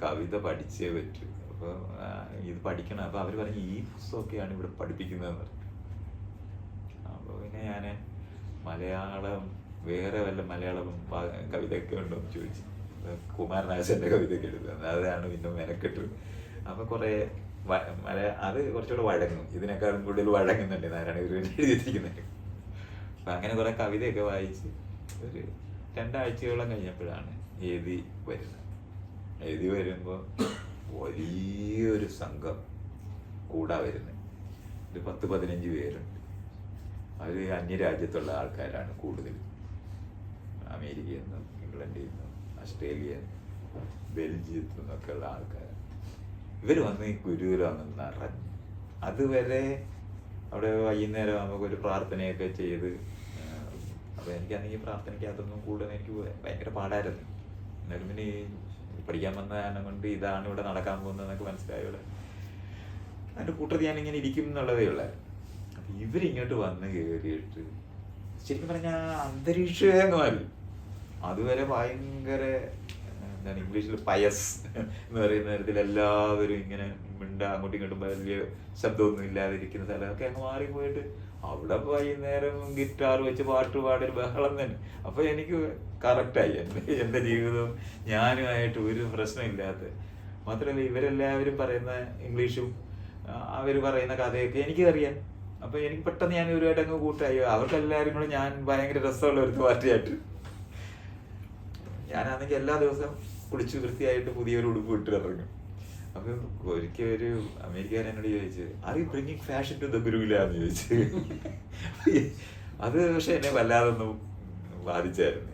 കവിത പഠിച്ചേ പറ്റൂ. അപ്പൊ ഇത് പഠിക്കണം. അപ്പൊ അവര് പറഞ്ഞു ഈ പുസ്തകമൊക്കെയാണ് ഇവിടെ പഠിപ്പിക്കുന്നതെന്ന് പറഞ്ഞു. അപ്പൊ പിന്നെ ഞാൻ മലയാളം വേറെ വല്ല മലയാളം കവിതയൊക്കെ ഉണ്ടോ എന്ന് ചോദിച്ചു. കുമാരനാശന്റെ കവിതയൊക്കെ എഴുതുന്നത് അതാണ് പിന്നെ മെനക്കെട്ടു. അപ്പൊ കുറെ അത് കുറച്ചുകൂടെ വഴങ്ങും, ഇതിനേക്കാളും കൂടുതൽ വഴങ്ങുന്നുണ്ട് നാരായണ ഗുരുവിനെ എഴുതിയിരിക്കുന്നത്. അപ്പൊ അങ്ങനെ കുറെ കവിതയൊക്കെ വായിച്ച് ഒരു 2 ആഴ്ചയോളം കഴിഞ്ഞപ്പോഴാണ് എഴുതി വരുന്നത്. എഴുതി വരുമ്പോൾ വലിയൊരു സംഘം കൂടാ വരുന്നത്. ഒരു 10-15 പേരുണ്ട്. അവർ അന്യരാജ്യത്തുള്ള ആൾക്കാരാണ് കൂടുതൽ. അമേരിക്കയിൽ നിന്നും ഇംഗ്ലണ്ടിൽ നിന്നും ഓസ്ട്രേലിയ ബെൽജിയത്തിൽ നിന്നൊക്കെ ഉള്ള ആൾക്കാർ. ഇവർ വന്ന് ഈ ഗുരുകുലം നിറഞ്ഞു. അതുവരെ അവിടെ വൈകുന്നേരം നമുക്ക് ഒരു പ്രാർത്ഥനയൊക്കെ ചെയ്ത്, അപ്പോൾ എനിക്കാണെങ്കിൽ പ്രാർത്ഥനയ്ക്ക് അതൊന്നും കൂടുതൽ എനിക്ക് ഭയങ്കര പാടായിരുന്നു. എന്നാലും പിന്നെ ഈ പഠിക്കാൻ വന്ന കാരണം കൊണ്ട് ഇതാണ് ഇവിടെ നടക്കാൻ പോകുന്നതെന്നൊക്കെ മനസ്സിലായോടെ അതിൻ്റെ കൂട്ടത്തിൽ ഞാനിങ്ങനെ ഇരിക്കും എന്നുള്ളതേ ഉള്ളായിരുന്നു. അപ്പം ഇവരിങ്ങോട്ട് വന്ന് കയറിയിട്ട് ശരിക്കും പറഞ്ഞാൽ അന്തരീക്ഷമേ അങ്ങ് മാറി. അതുവരെ ഭയങ്കര എന്താണ് ഇംഗ്ലീഷിൽ പയസ് എന്ന് പറയുന്ന തരത്തിൽ എല്ലാവരും ഇങ്ങനെ അങ്ങോട്ടും ഇങ്ങോട്ടും വലിയ ശബ്ദമൊന്നും ഇല്ലാതിരിക്കുന്ന സ്ഥലമൊക്കെ അങ്ങ് മാറിപ്പോയിട്ട് അവിടെ വൈകുന്നേരം ഗിറ്റാർ വെച്ച് പാട്ട് പാടൽ ബഹളം തന്നെ. അപ്പോൾ എനിക്ക് കറക്റ്റായി എൻ്റെ ജീവിതവും ഞാനുമായിട്ട് ഒരു പ്രശ്നമില്ലാത്ത. മാത്രമല്ല ഇവരെല്ലാവരും പറയുന്ന ഇംഗ്ലീഷും അവർ പറയുന്ന കഥയൊക്കെ എനിക്കറിയാം. അപ്പോൾ എനിക്ക് പെട്ടെന്ന് ഞാൻ ഇവരുമായിട്ട് അങ്ങ് കൂട്ടായി. അവർക്കെല്ലാവരും കൂടെ ഞാൻ ഭയങ്കര രസമുള്ള ഒരു പാർട്ടിയായിട്ട്. ഞാനാണെങ്കിൽ എല്ലാ ദിവസവും കുളിച്ച് വൃത്തിയായിട്ട് പുതിയൊരു ഉടുപ്പ് ഇട്ട് ഇറങ്ങും. അപ്പം ഒരിക്കൽ ഒരു അമേരിക്കക്കാരൻ എന്നോട് ചോദിച്ചു, are you bringing fashion to the ഗുരുവിലാന്ന് ചോദിച്ചു. അത് പക്ഷെ എന്നെ വല്ലാതൊന്നും ബാധിച്ചായിരുന്നു.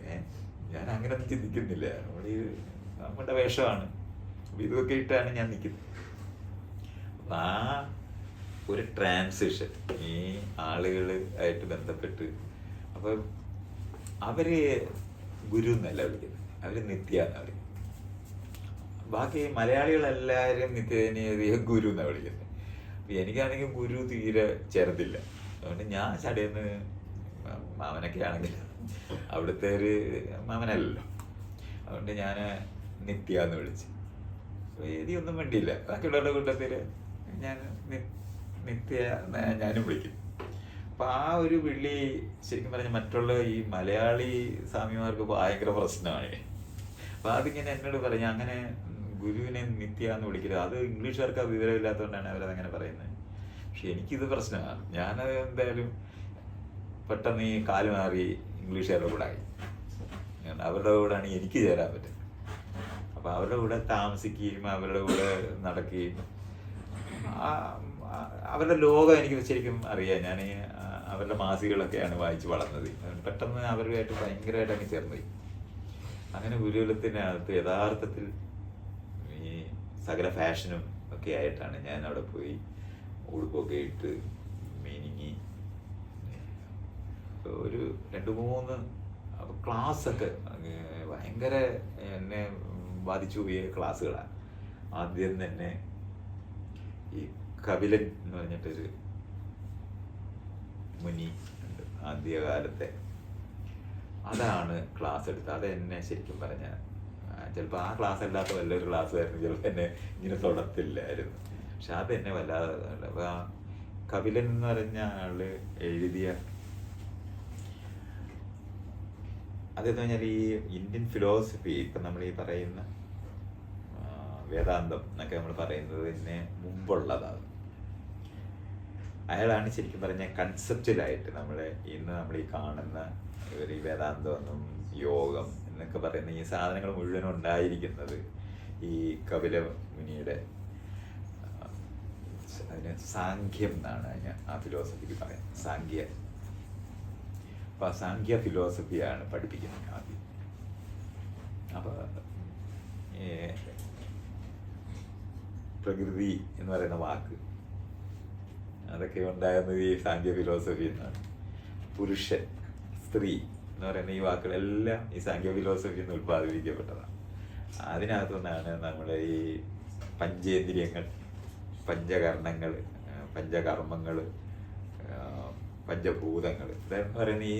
ഞാൻ അങ്ങനെ ഒന്നും ചിന്തിക്കുന്നില്ല. നമ്മുടെ വേഷമാണ്. അപ്പം ഇതൊക്കെ ഇട്ടാണ് ഞാൻ നിൽക്കുന്നത്. അപ്പം ആ ഒരു ട്രാൻസിഷൻ ഈ ആളുകൾ ആയിട്ട് ബന്ധപ്പെട്ട് അപ്പം അവര് ഗുരു എന്നല്ല വിളിക്കുന്നത്, അവര് നിത്യ എന്നാണ് വിളിക്കുന്നത്. ബാക്കി മലയാളികളെല്ലാവരും നിത്യതിനെ ഗുരു എന്നാണ് വിളിക്കുന്നത്. അപ്പം എനിക്കാണെങ്കിൽ ഗുരു തീരെ ചേർത്തില്ല. അതുകൊണ്ട് ഞാൻ ചടയെന്ന് മാമനൊക്കെ ആണെങ്കിൽ അവിടുത്തെ ഒരു മാമനല്ലല്ലോ, അതുകൊണ്ട് ഞാൻ നിത്യ എന്ന് വിളിച്ചു. വേദിയൊന്നും വേണ്ടിയില്ല. ബാക്കിയുള്ളവരുടെ കൂട്ടത്തിൽ ഞാൻ നിത്യ ഞാനും വിളിക്കും. അപ്പം ആ ഒരു വിളി ശരിക്കും പറഞ്ഞാൽ മറ്റുള്ള ഈ മലയാളി സ്വാമിമാർക്ക് ഭയങ്കര പ്രശ്നമാണ്. അപ്പം അതിങ്ങനെ എന്നോട് പറഞ്ഞു, അങ്ങനെ ഗുരുവിനെ നിത്യ എന്ന് വിളിക്കരുത്. അത് ഇംഗ്ലീഷുകാർക്ക് വിവരമില്ലാത്തതുകൊണ്ടാണ് അവരതങ്ങനെ പറയുന്നത്. പക്ഷെ എനിക്കിത് പ്രശ്നമാണ്. ഞാനത് എന്തായാലും പെട്ടെന്ന് ഈ കാല് മാറി ഇംഗ്ലീഷുകാരുടെ കൂടെ ആയി. അവരുടെ കൂടെയാണ് എനിക്ക് ചേരാൻ പറ്റുന്നത്. അപ്പം അവരുടെ കൂടെ താമസിക്കുകയും അവരുടെ കൂടെ നടക്കുകയും അവരുടെ ലോകം എനിക്ക് ശരിക്കും അറിയാം. ഞാൻ അവരുടെ മാസികകളൊക്കെയാണ് വായിച്ച് വളർന്നത്. പെട്ടെന്ന് അവരുമായിട്ട് ഭയങ്കരമായിട്ട് അങ്ങ് ചേർന്ന് പോയി. അങ്ങനെ ഗുരുകുലത്തിനകത്ത് യഥാർത്ഥത്തിൽ ഈ സകല ഫാഷനും ഒക്കെ ആയിട്ടാണ് ഞാൻ അവിടെ പോയി ഉടുപ്പൊക്കെ ഇട്ട് മിനിങ്ങി ഒരു 2-3 ക്ലാസ്സൊക്കെ ഭയങ്കര എന്നെ ബാധിച്ചു പോയ ക്ലാസ്സുകളാണ്. ആദ്യം തന്നെ ഈ കപിലൻ എന്ന് പറഞ്ഞിട്ടൊരു മുനി ഉണ്ട് ആദ്യകാലത്തെ, അതാണ് ക്ലാസ് എടുത്തത്. അത് എന്നെ ശരിക്കും പറഞ്ഞാൽ ചിലപ്പോൾ ആ ക്ലാസ് അല്ലാത്ത വല്ലൊരു ക്ലാസ്സായിരുന്നു ചിലപ്പോൾ എന്നെ ഇങ്ങനെ തൊടത്തില്ലായിരുന്നു. പക്ഷെ അതെന്നെ വല്ലാതെ. അപ്പോൾ ആ കപിലൻ എന്ന് പറഞ്ഞ ആള് എഴുതിയ അതെന്ന് പറഞ്ഞാൽ ഈ ഇന്ത്യൻ ഫിലോസഫി ഇപ്പം നമ്മൾ ഈ പറയുന്ന വേദാന്തം എന്നൊക്കെ നമ്മൾ പറയുന്നതിന് മുമ്പുള്ളതാണ്. അയാളാണ് ശരിക്കും പറഞ്ഞാൽ കൺസെപ്റ്റലായിട്ട് നമ്മൾ ഈ കാണുന്ന ഒരു വേദാന്തം എന്നും യോഗം എന്നൊക്കെ പറയുന്ന ഈ സാധനങ്ങൾ മുഴുവനും ഉണ്ടായിരിക്കുന്നത് ഈ കപില മുനിയുടെ അതിന് സാഖ്യം എന്നാണ് അതിന് ആ ഫിലോസഫിക്ക് പറയാം, സാഖ്യ. അപ്പം ആ സാഖ്യ ഫിലോസഫിയാണ് പഠിപ്പിക്കുന്നത് ആദ്യം. അപ്പോൾ പ്രകൃതി എന്ന് പറയുന്ന വാക്ക് അതൊക്കെ ഉണ്ടാകുന്നത് ഈ സാഖ്യ ഫിലോസഫി എന്നാണ്. പുരുഷൻ, സ്ത്രീ എന്ന് പറയുന്ന ഈ വാക്കുകളെല്ലാം ഈ സാഖ്യ ഫിലോസഫിയിൽ നിന്ന് ഉത്പാദിപ്പിക്കപ്പെട്ടതാണ്. അതിനകത്തുനിന്നാണ് നമ്മുടെ ഈ പഞ്ചേന്ദ്രിയങ്ങൾ, പഞ്ചകർണങ്ങൾ, പഞ്ചകർമ്മങ്ങൾ, പഞ്ചഭൂതങ്ങൾ ഇതെന്ന് പറയുന്ന ഈ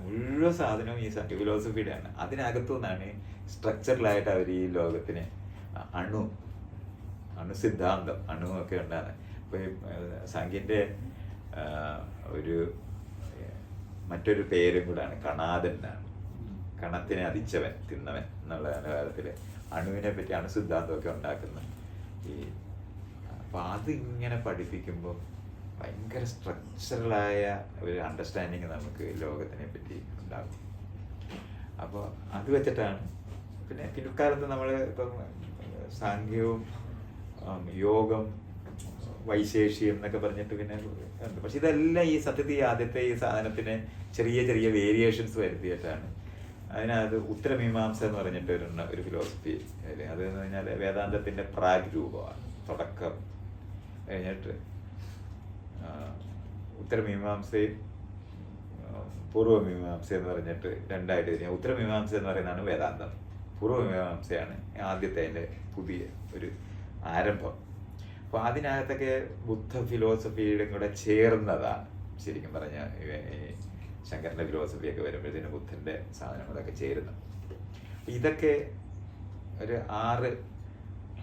മുഴുവൻ സാധനവും ഈ സാഖ്യ ഫിലോസഫിയുടെയാണ്. അതിനകത്തു നിന്നാണ് സ്ട്രക്ചറലായിട്ട് അവർ ഈ ലോകത്തിന് അണുസിദ്ധാന്തം, അണുവൊക്കെ ഉണ്ടാകുന്നത്. അപ്പോൾ ഈ സാഖ്യൻ്റെ മറ്റൊരു പേരും കൂടാണ് കണാദൻ എന്നാണ്. കണത്തിനെ അതിച്ചവൻ, തിന്നവൻ എന്നുള്ള കാലത്തിൽ അണുവിനെ പറ്റി അണുസിദ്ധാന്തമൊക്കെ ഉണ്ടാക്കുന്നത്. അപ്പോൾ അതിങ്ങനെ പഠിപ്പിക്കുമ്പോൾ ഭയങ്കര സ്ട്രക്ചറലായ ഒരു അണ്ടർസ്റ്റാൻഡിങ് നമുക്ക് ലോകത്തിനെ പറ്റി ഉണ്ടാകും. അപ്പോൾ അത് വെച്ചിട്ടാണ് പിന്നെ പിൽക്കാലത്ത് നമ്മൾ ഇപ്പം സാഖ്യവും യോഗം, വൈശേഷ്യം എന്നൊക്കെ പറഞ്ഞിട്ട് പിന്നെ ഉണ്ട്. പക്ഷെ ഇതെല്ലാം ഈ സത്യത്തിൽ ആദ്യത്തെ ഈ സാധനത്തിന് ചെറിയ ചെറിയ വേരിയേഷൻസ് വരുത്തിയിട്ടാണ്. അതിനകത്ത് ഉത്തരമീമാംസ എന്ന് പറഞ്ഞിട്ട് ഒരു ഫിലോസഫി. അതെന്ന് പറഞ്ഞാൽ വേദാന്തത്തിൻ്റെ പ്രാഗ് രൂപമാണ്, തുടക്കം. കഴിഞ്ഞിട്ട് ഉത്തരമീമാംസയും പൂർവ്വമീമാംസ എന്ന് പറഞ്ഞിട്ട് രണ്ടായിട്ട് കഴിഞ്ഞാൽ ഉത്തരമീമാംസ എന്ന് പറയുന്നതാണ് വേദാന്തം, പൂർവ്വമീമാംസയാണ് ആദ്യത്തെ അതിൻ്റെ പുതിയ ഒരു ആരംഭം. അപ്പോൾ അതിനകത്തൊക്കെ ബുദ്ധ ഫിലോസഫിയുടെ കൂടെ ചേർന്നതാണ് ശരിക്കും പറഞ്ഞാൽ ശങ്കരൻ്റെ ഫിലോസഫിയൊക്കെ വരുമ്പോഴത്തേന് ബുദ്ധൻ്റെ സാധനങ്ങളൊക്കെ ചേരുന്നു. ഇതൊക്കെ ഒരു 6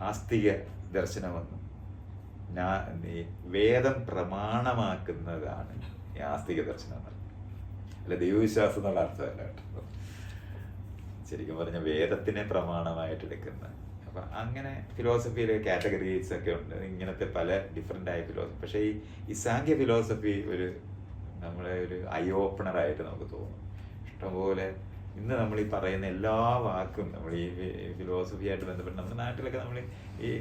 ആസ്തിക ദർശനം വന്നു. വേദം പ്രമാണമാക്കുന്നതാണ് ഈ ആസ്തിക ദർശനം. അല്ല ദൈവവിശ്വാസം എന്നുള്ള അർത്ഥമല്ല കേട്ടോ, ശരിക്കും പറഞ്ഞ വേദത്തിനെ പ്രമാണമായിട്ട് എടുക്കുന്ന. അപ്പം അങ്ങനെ ഫിലോസഫിയിലെ കാറ്റഗറീസ് ഒക്കെ ഉണ്ട്, ഇങ്ങനത്തെ പല ഡിഫറെൻ്റ് ആയ ഫിലോസഫി. പക്ഷേ ഈ സാങ്ക്യ ഫിലോസഫി നമ്മളെ ഒരു ഐ ഓപ്പണറായിട്ട് നമുക്ക് തോന്നും. ഇഷ്ടംപോലെ ഇന്ന് നമ്മൾ ഈ പറയുന്ന എല്ലാ വാക്കും നമ്മൾ ഈ ഫിലോസഫിയായിട്ട് ബന്ധപ്പെട്ട് നമ്മുടെ നാട്ടിലൊക്കെ നമ്മൾ ഈ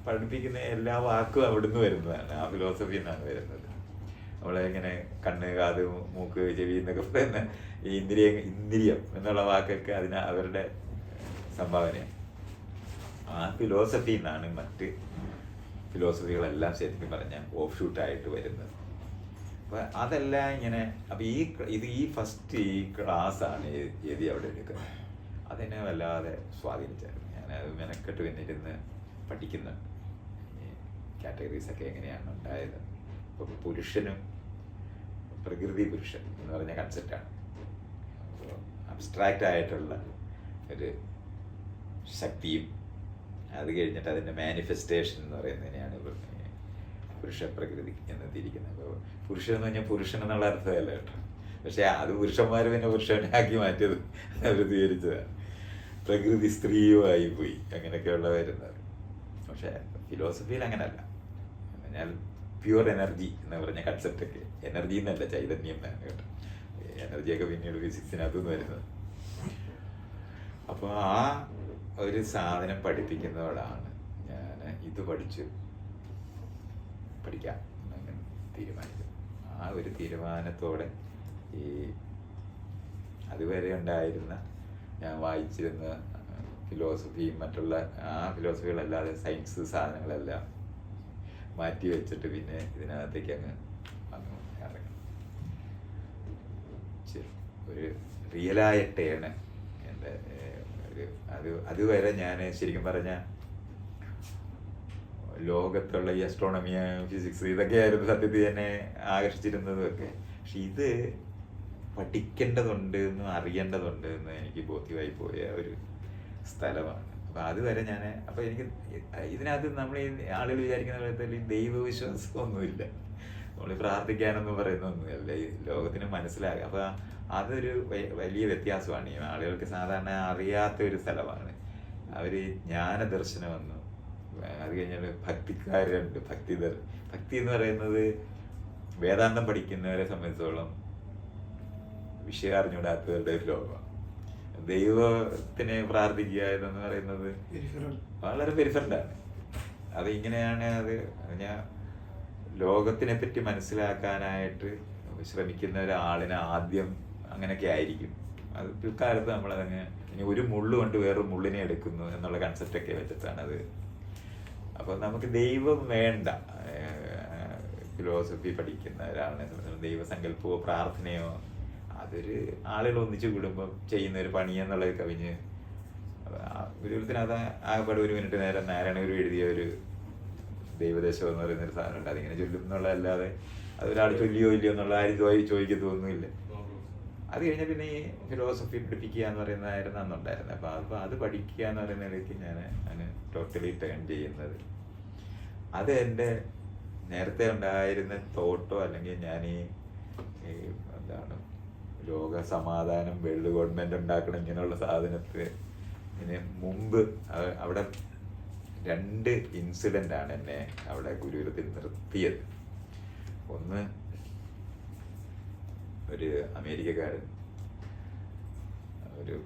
പഠിപ്പിക്കുന്ന എല്ലാ വാക്കും അവിടുന്ന് വരുന്നതാണ്, ആ ഫിലോസഫി എന്നാണ് വരുന്നത്. നമ്മളിങ്ങനെ കണ്ണ്, കാത്, മൂക്ക്, ചെവി എന്നൊക്കെ പറയുന്ന ഈ ഇന്ദ്രിയം എന്നുള്ള വാക്കൊക്കെ അവരുടെ സംഭാവനയാണ്. ആ ഫിലോസഫി എന്നാണ് മറ്റ് ഫിലോസഫികളെല്ലാം ശരിക്കും പറഞ്ഞാൽ ഓഫ് ഷൂട്ടായിട്ട് വരുന്നത്. അപ്പം അതെല്ലാം ഇങ്ങനെ. അപ്പം ഈ ഫസ്റ്റ് ഈ ക്ലാസ്സാണ് എതി അവിടെ എടുക്കുന്നത്. അതെന്നെ വല്ലാതെ സ്വാധീനിച്ചായിരുന്നു. ഞാനത് മെനക്കെട്ട് പിന്നിരുന്ന് പഠിക്കുന്നുണ്ട്, കാറ്റഗറീസൊക്കെ എങ്ങനെയാണ് ഉണ്ടായത്. ഇപ്പോൾ പുരുഷനും പ്രകൃതി പുരുഷൻ എന്ന് പറഞ്ഞ കൺസെപ്റ്റാണ്. അപ്പോൾ അബ്സ്ട്രാക്റ്റ് ആയിട്ടുള്ള ഒരു ശക്തിയും അത് കഴിഞ്ഞിട്ട് അതിൻ്റെ മാനിഫെസ്റ്റേഷൻ എന്ന് പറയുന്നതിനെയാണ് പുരുഷ പ്രകൃതി എന്ന് തിരിക്കുന്നത്. അപ്പോൾ പുരുഷൻ എന്ന് പറഞ്ഞാൽ പുരുഷൻ എന്നുള്ള അർത്ഥമല്ല കേട്ടോ, പക്ഷേ അത് പുരുഷന്മാർ പിന്നെ പുരുഷനാക്കി മാറ്റിയത് അവർ സ്വീകരിച്ചതാണ്. പ്രകൃതി സ്ത്രീയുമായി പോയി അങ്ങനെയൊക്കെയുള്ള വരുന്നത്. പക്ഷേ ഫിലോസഫിയിൽ അങ്ങനല്ല. ഞാൻ പ്യുവർ എനർജി എന്ന് പറഞ്ഞ കൺസെപ്റ്റൊക്കെ, എനർജി എന്നല്ല ചൈതന്യം എന്നാണ് കേട്ടോ. എനർജിയൊക്കെ പിന്നീട് ഫിസിക്സിനകത്തുനിന്ന് വരുന്നത്. അപ്പോൾ ആ ഒരു സാധനം പഠിപ്പിക്കുന്നതോടാണ് ഞാൻ ഇത് പഠിക്കാം അങ്ങനെ തീരുമാനിച്ചത്. ആ ഒരു തീരുമാനത്തോടെ ഈ അതുവരെ ഉണ്ടായിരുന്ന ഞാൻ വായിച്ചിരുന്ന ഫിലോസഫിയും മറ്റുള്ള ആ ഫിലോസഫികളല്ലാതെ സയൻസ് സാധനങ്ങളെല്ലാം മാറ്റി വെച്ചിട്ട് പിന്നെ ഇതിനകത്തേക്ക് അങ്ങ് ഇറങ്ങി. ഒരു റിയലായ ടേണ് എൻ്റെ അതുവരെ ഞാൻ ശരിക്കും പറഞ്ഞാൽ ലോകത്തുള്ള ഈ അസ്ട്രോണമി, ഫിസിക്സ് ഇതൊക്കെയായിരുന്നു സത്യത്തിൽ തന്നെ ആകർഷിച്ചിരുന്നതും ഒക്കെ. പക്ഷെ ഇത് പഠിക്കേണ്ടതുണ്ട് എന്നും അറിയേണ്ടതുണ്ട് എന്ന് എനിക്ക് ബോധ്യമായി പോയ ഒരു സ്ഥലമാണ്. അപ്പം അതുവരെ ഞാൻ എനിക്ക് ഇതിനകത്ത് നമ്മൾ ഈ ആളുകൾ വിചാരിക്കുന്ന വിധത്തിൽ ഈ ദൈവവിശ്വാസമൊന്നുമില്ല, നമ്മൾ പ്രാർത്ഥിക്കാനൊന്നും പറയുന്നൊന്നുമില്ല, ഈ ലോകത്തിന് മനസ്സിലാക്കുക. അപ്പം അതൊരു വലിയ വ്യത്യാസമാണ്. ഈ ആളുകൾക്ക് സാധാരണ അറിയാത്ത ഒരു സ്ഥലമാണ്. അവർ ജ്ഞാനദർശനമെന്നും അത് കഴിഞ്ഞാൽ ഭക്തിക്കാരുണ്ട്. ഭക്തി എന്ന് പറയുന്നത് വേദാന്തം പഠിക്കുന്നവരെ സംബന്ധിച്ചോളം വിഷയം അറിഞ്ഞുകൂടാത്തവരുടെ ഒരു ലോകമാണ്. ദൈവത്തിനെ പ്രാർത്ഥിക്കുക എന്ന് പറയുന്നത് വളരെ പെരിഫറൻ്റാണ്. അത് ഇങ്ങനെയാണ്. അത് ഞാൻ ലോകത്തിനെ പറ്റി മനസ്സിലാക്കാനായിട്ട് ശ്രമിക്കുന്ന ഒരാളിനെ ആദ്യം അങ്ങനെയൊക്കെ ആയിരിക്കും. അത് പിൽക്കാലത്ത് നമ്മളതങ്ങ് ഇനി ഒരു മുള്ളു കൊണ്ട് വേറൊരു മുള്ളിനെ എടുക്കുന്നു എന്നുള്ള കൺസെപ്റ്റൊക്കെ വെച്ചിട്ടാണ് അത്. അപ്പോൾ നമുക്ക് ദൈവം വേണ്ട. ഫിലോസഫി പഠിക്കുന്ന ഒരാളിനെ ദൈവസങ്കല്പമോ പ്രാർത്ഥനയോ അതൊരു ആളുകൾ ഒന്നിച്ച് കൂടുമ്പോൾ ചെയ്യുന്ന ഒരു പണിയെന്നുള്ളത് കവിഞ്ഞ് ഒരു വിധത്തിനകത്ത് ആകെപ്പാട് 1 മിനിറ്റ് നേരം നാരായണഗുരു എഴുതിയ ഒരു ദൈവദേശം എന്ന് പറയുന്നൊരു സാധനമുണ്ട്. അതിങ്ങനെ ചൊല്ലും എന്നുള്ളതല്ലാതെ അതൊരാൾ ചൊല്ലിയോ ഇല്ലയോ എന്നുള്ള ആരും ചോദിക്കത്തൊന്നുമില്ല. അത് കഴിഞ്ഞാൽ പിന്നെ ഈ ഫിലോസഫി പഠിപ്പിക്കുക എന്ന് പറയുന്നതായിരുന്നു അന്നുണ്ടായിരുന്നത്. അപ്പോൾ അത് പഠിക്കുക എന്ന് പറയുന്നതിലേക്ക് ഞാൻ അതിന് ടോട്ടലി ടേൺ ചെയ്യുന്നത് അത് എൻ്റെ നേരത്തെ ഉണ്ടായിരുന്ന തോട്ടോ അല്ലെങ്കിൽ ഞാൻ ഈ എന്താണ് ലോക സമാധാനം, വേൾഡ് ഗവൺമെൻറ് ഉണ്ടാക്കണം ഇങ്ങനെയുള്ള സാധനത്തിന് മുമ്പ് അവിടെ 2 ഇൻസിഡൻ്റ് ആണ് എന്നെ അവിടെ ഗുരുകുലത്തിൽ നിർത്തിയത്. ഒന്ന്, ഒരു അമേരിക്കക്കാരൻ ഒരു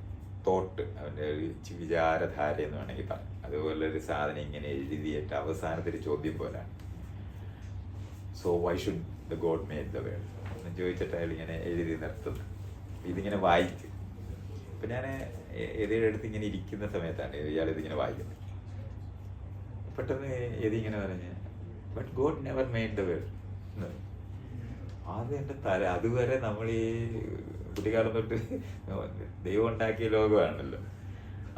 തോട്ട്, അവൻ്റെ ഒരു വിചാരധാര എന്ന് വേണമെങ്കിൽ പറയാം, അതുപോലൊരു സാധനം ഇങ്ങനെ എഴുതിയിട്ട് അവസാനത്തൊരു ചോദ്യം പോലാണ്, so why should the God make the world എന്ന് ചോദിച്ചിട്ട് അയാൾ ഇങ്ങനെ എഴുതി നിർത്തുന്നു. ഇതിങ്ങനെ വായിക്കും. അപ്പം ഞാൻ ഏതിയുടെ അടുത്ത് ഇങ്ങനെ ഇരിക്കുന്ന സമയത്താണ് ഇയാൾ ഇതിങ്ങനെ വായിക്കുന്നത്. പെട്ടെന്ന് ഏതിങ്ങനെ പറഞ്ഞ് but God never made the world. അത് എൻ്റെ അതുവരെ നമ്മൾ ഈ കുട്ടിക്കാലം തൊട്ട് ദൈവം ഉണ്ടാക്കിയ ലോകമാണല്ലോ.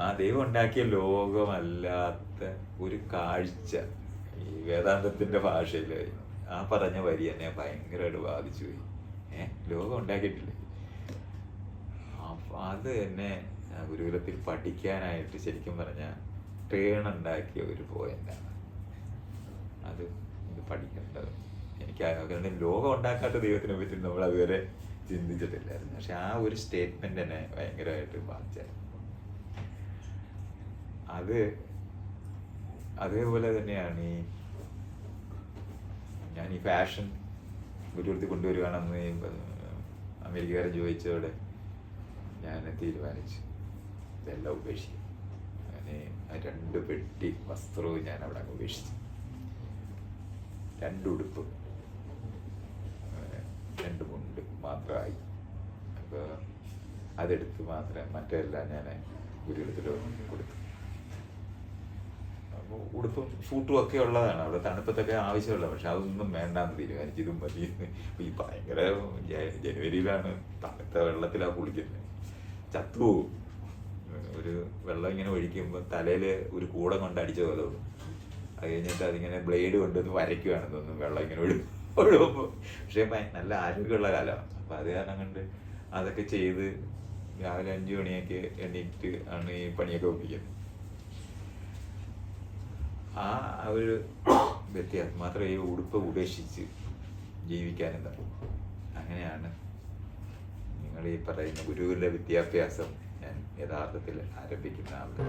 ആ ദൈവം ഉണ്ടാക്കിയ ലോകമല്ലാത്ത ഒരു കാഴ്ച ഈ വേദാന്തത്തിന്റെ ഭാഷയിൽ ആ പറഞ്ഞ വരി എന്നെ ഭയങ്കരമായിട്ട് ബാധിച്ചു പോയി. ലോകം ഉണ്ടാക്കിയിട്ടില്ലേ? അപ്പം അത് എന്നെ ഗുരുകുലത്തിൽ പഠിക്കാനായിട്ട് ശരിക്കും പറഞ്ഞാൽ ഉണ്ടാക്കിയ ഒരു പോയിന്റാണ് അത്. ഇത് പഠിക്കേണ്ടത് എനിക്ക് കാരണം ലോകം ഉണ്ടാക്കാത്ത ദൈവത്തിനെ പറ്റി നമ്മൾ അതുവരെ ചിന്തിച്ചിട്ടില്ലായിരുന്നു. പക്ഷെ ആ ഒരു സ്റ്റേറ്റ്മെന്റ് എന്നെ ഭയങ്കരമായിട്ട് ബാധിച്ചായിരുന്നു. അത് അതേപോലെ തന്നെയാണ് ഞാൻ ഈ ഫാഷൻ ഗുരുകുലത്തിൽ കൊണ്ടുവരികയാണെന്ന് അമേരിക്കക്കാരൻ ചോദിച്ചതോടെ ഞാൻ തീരുമാനിച്ചു ഇതെല്ലാം ഉപേക്ഷിക്കും. ഞാൻ ആ 2 പെട്ടി വസ്ത്രവും ഞാൻ അവിടെ അങ്ങ് ഉപേക്ഷിച്ചു. 2 ഉടുപ്പ് 2 മുണ്ട് മാത്രമായി. അപ്പോൾ അതെടുത്ത് മാത്രമേ മറ്റെല്ലാം ഞാൻ ഗുരുകുലത്തിൽ കൊടുത്തു. അപ്പോൾ ഉടുപ്പും ഷൂട്ടും ഒക്കെ ഉള്ളതാണ് അവിടെ, തണുപ്പത്തൊക്കെ ആവശ്യമുള്ളത്. പക്ഷെ അതൊന്നും വേണ്ടാന്ന് തീരുമാനിച്ചു. ഇതും മതി. ഈ ഭയങ്കര ജനുവരിയിലാണ്, തണുത്ത വെള്ളത്തിലാണ് കുളിക്കുന്നത്. ചത്തുപോകും. ഒരു വെള്ളം ഇങ്ങനെ ഒഴിക്കുമ്പോൾ തലയിൽ ഒരു കൂടം കൊണ്ട് അടിച്ച പോലെ തോന്നും. അത് കഴിഞ്ഞിട്ട് അതിങ്ങനെ ബ്ലേഡ് കൊണ്ടൊന്ന് വരയ്ക്കുകയാണെന്ന് തോന്നുന്നു വെള്ളം ഇങ്ങനെ ഒഴുകുമ്പോൾ. പക്ഷേ നല്ല ആരോഗ്യമുള്ള കാലമാണ്. അപ്പം അത് കാരണം കൊണ്ട് അതൊക്കെ ചെയ്ത് രാവിലെ 5 മണിയൊക്കെ എണീറ്റ് ആണ് ഈ പണിയൊക്കെ ഒപ്പിക്കുന്നത്. ആ ഒരു വ്യത്യാസം മാത്രമേ ഈ ഉടുപ്പ് ഉപേക്ഷിച്ച് ജീവിക്കാനെന്താ. അങ്ങനെയാണ് നിങ്ങൾ ഈ പറയുന്ന ഗുരുകുല വിദ്യാഭ്യാസം ഞാൻ യഥാർത്ഥത്തിൽ ആരംഭിക്കുന്ന ആളുകൾ.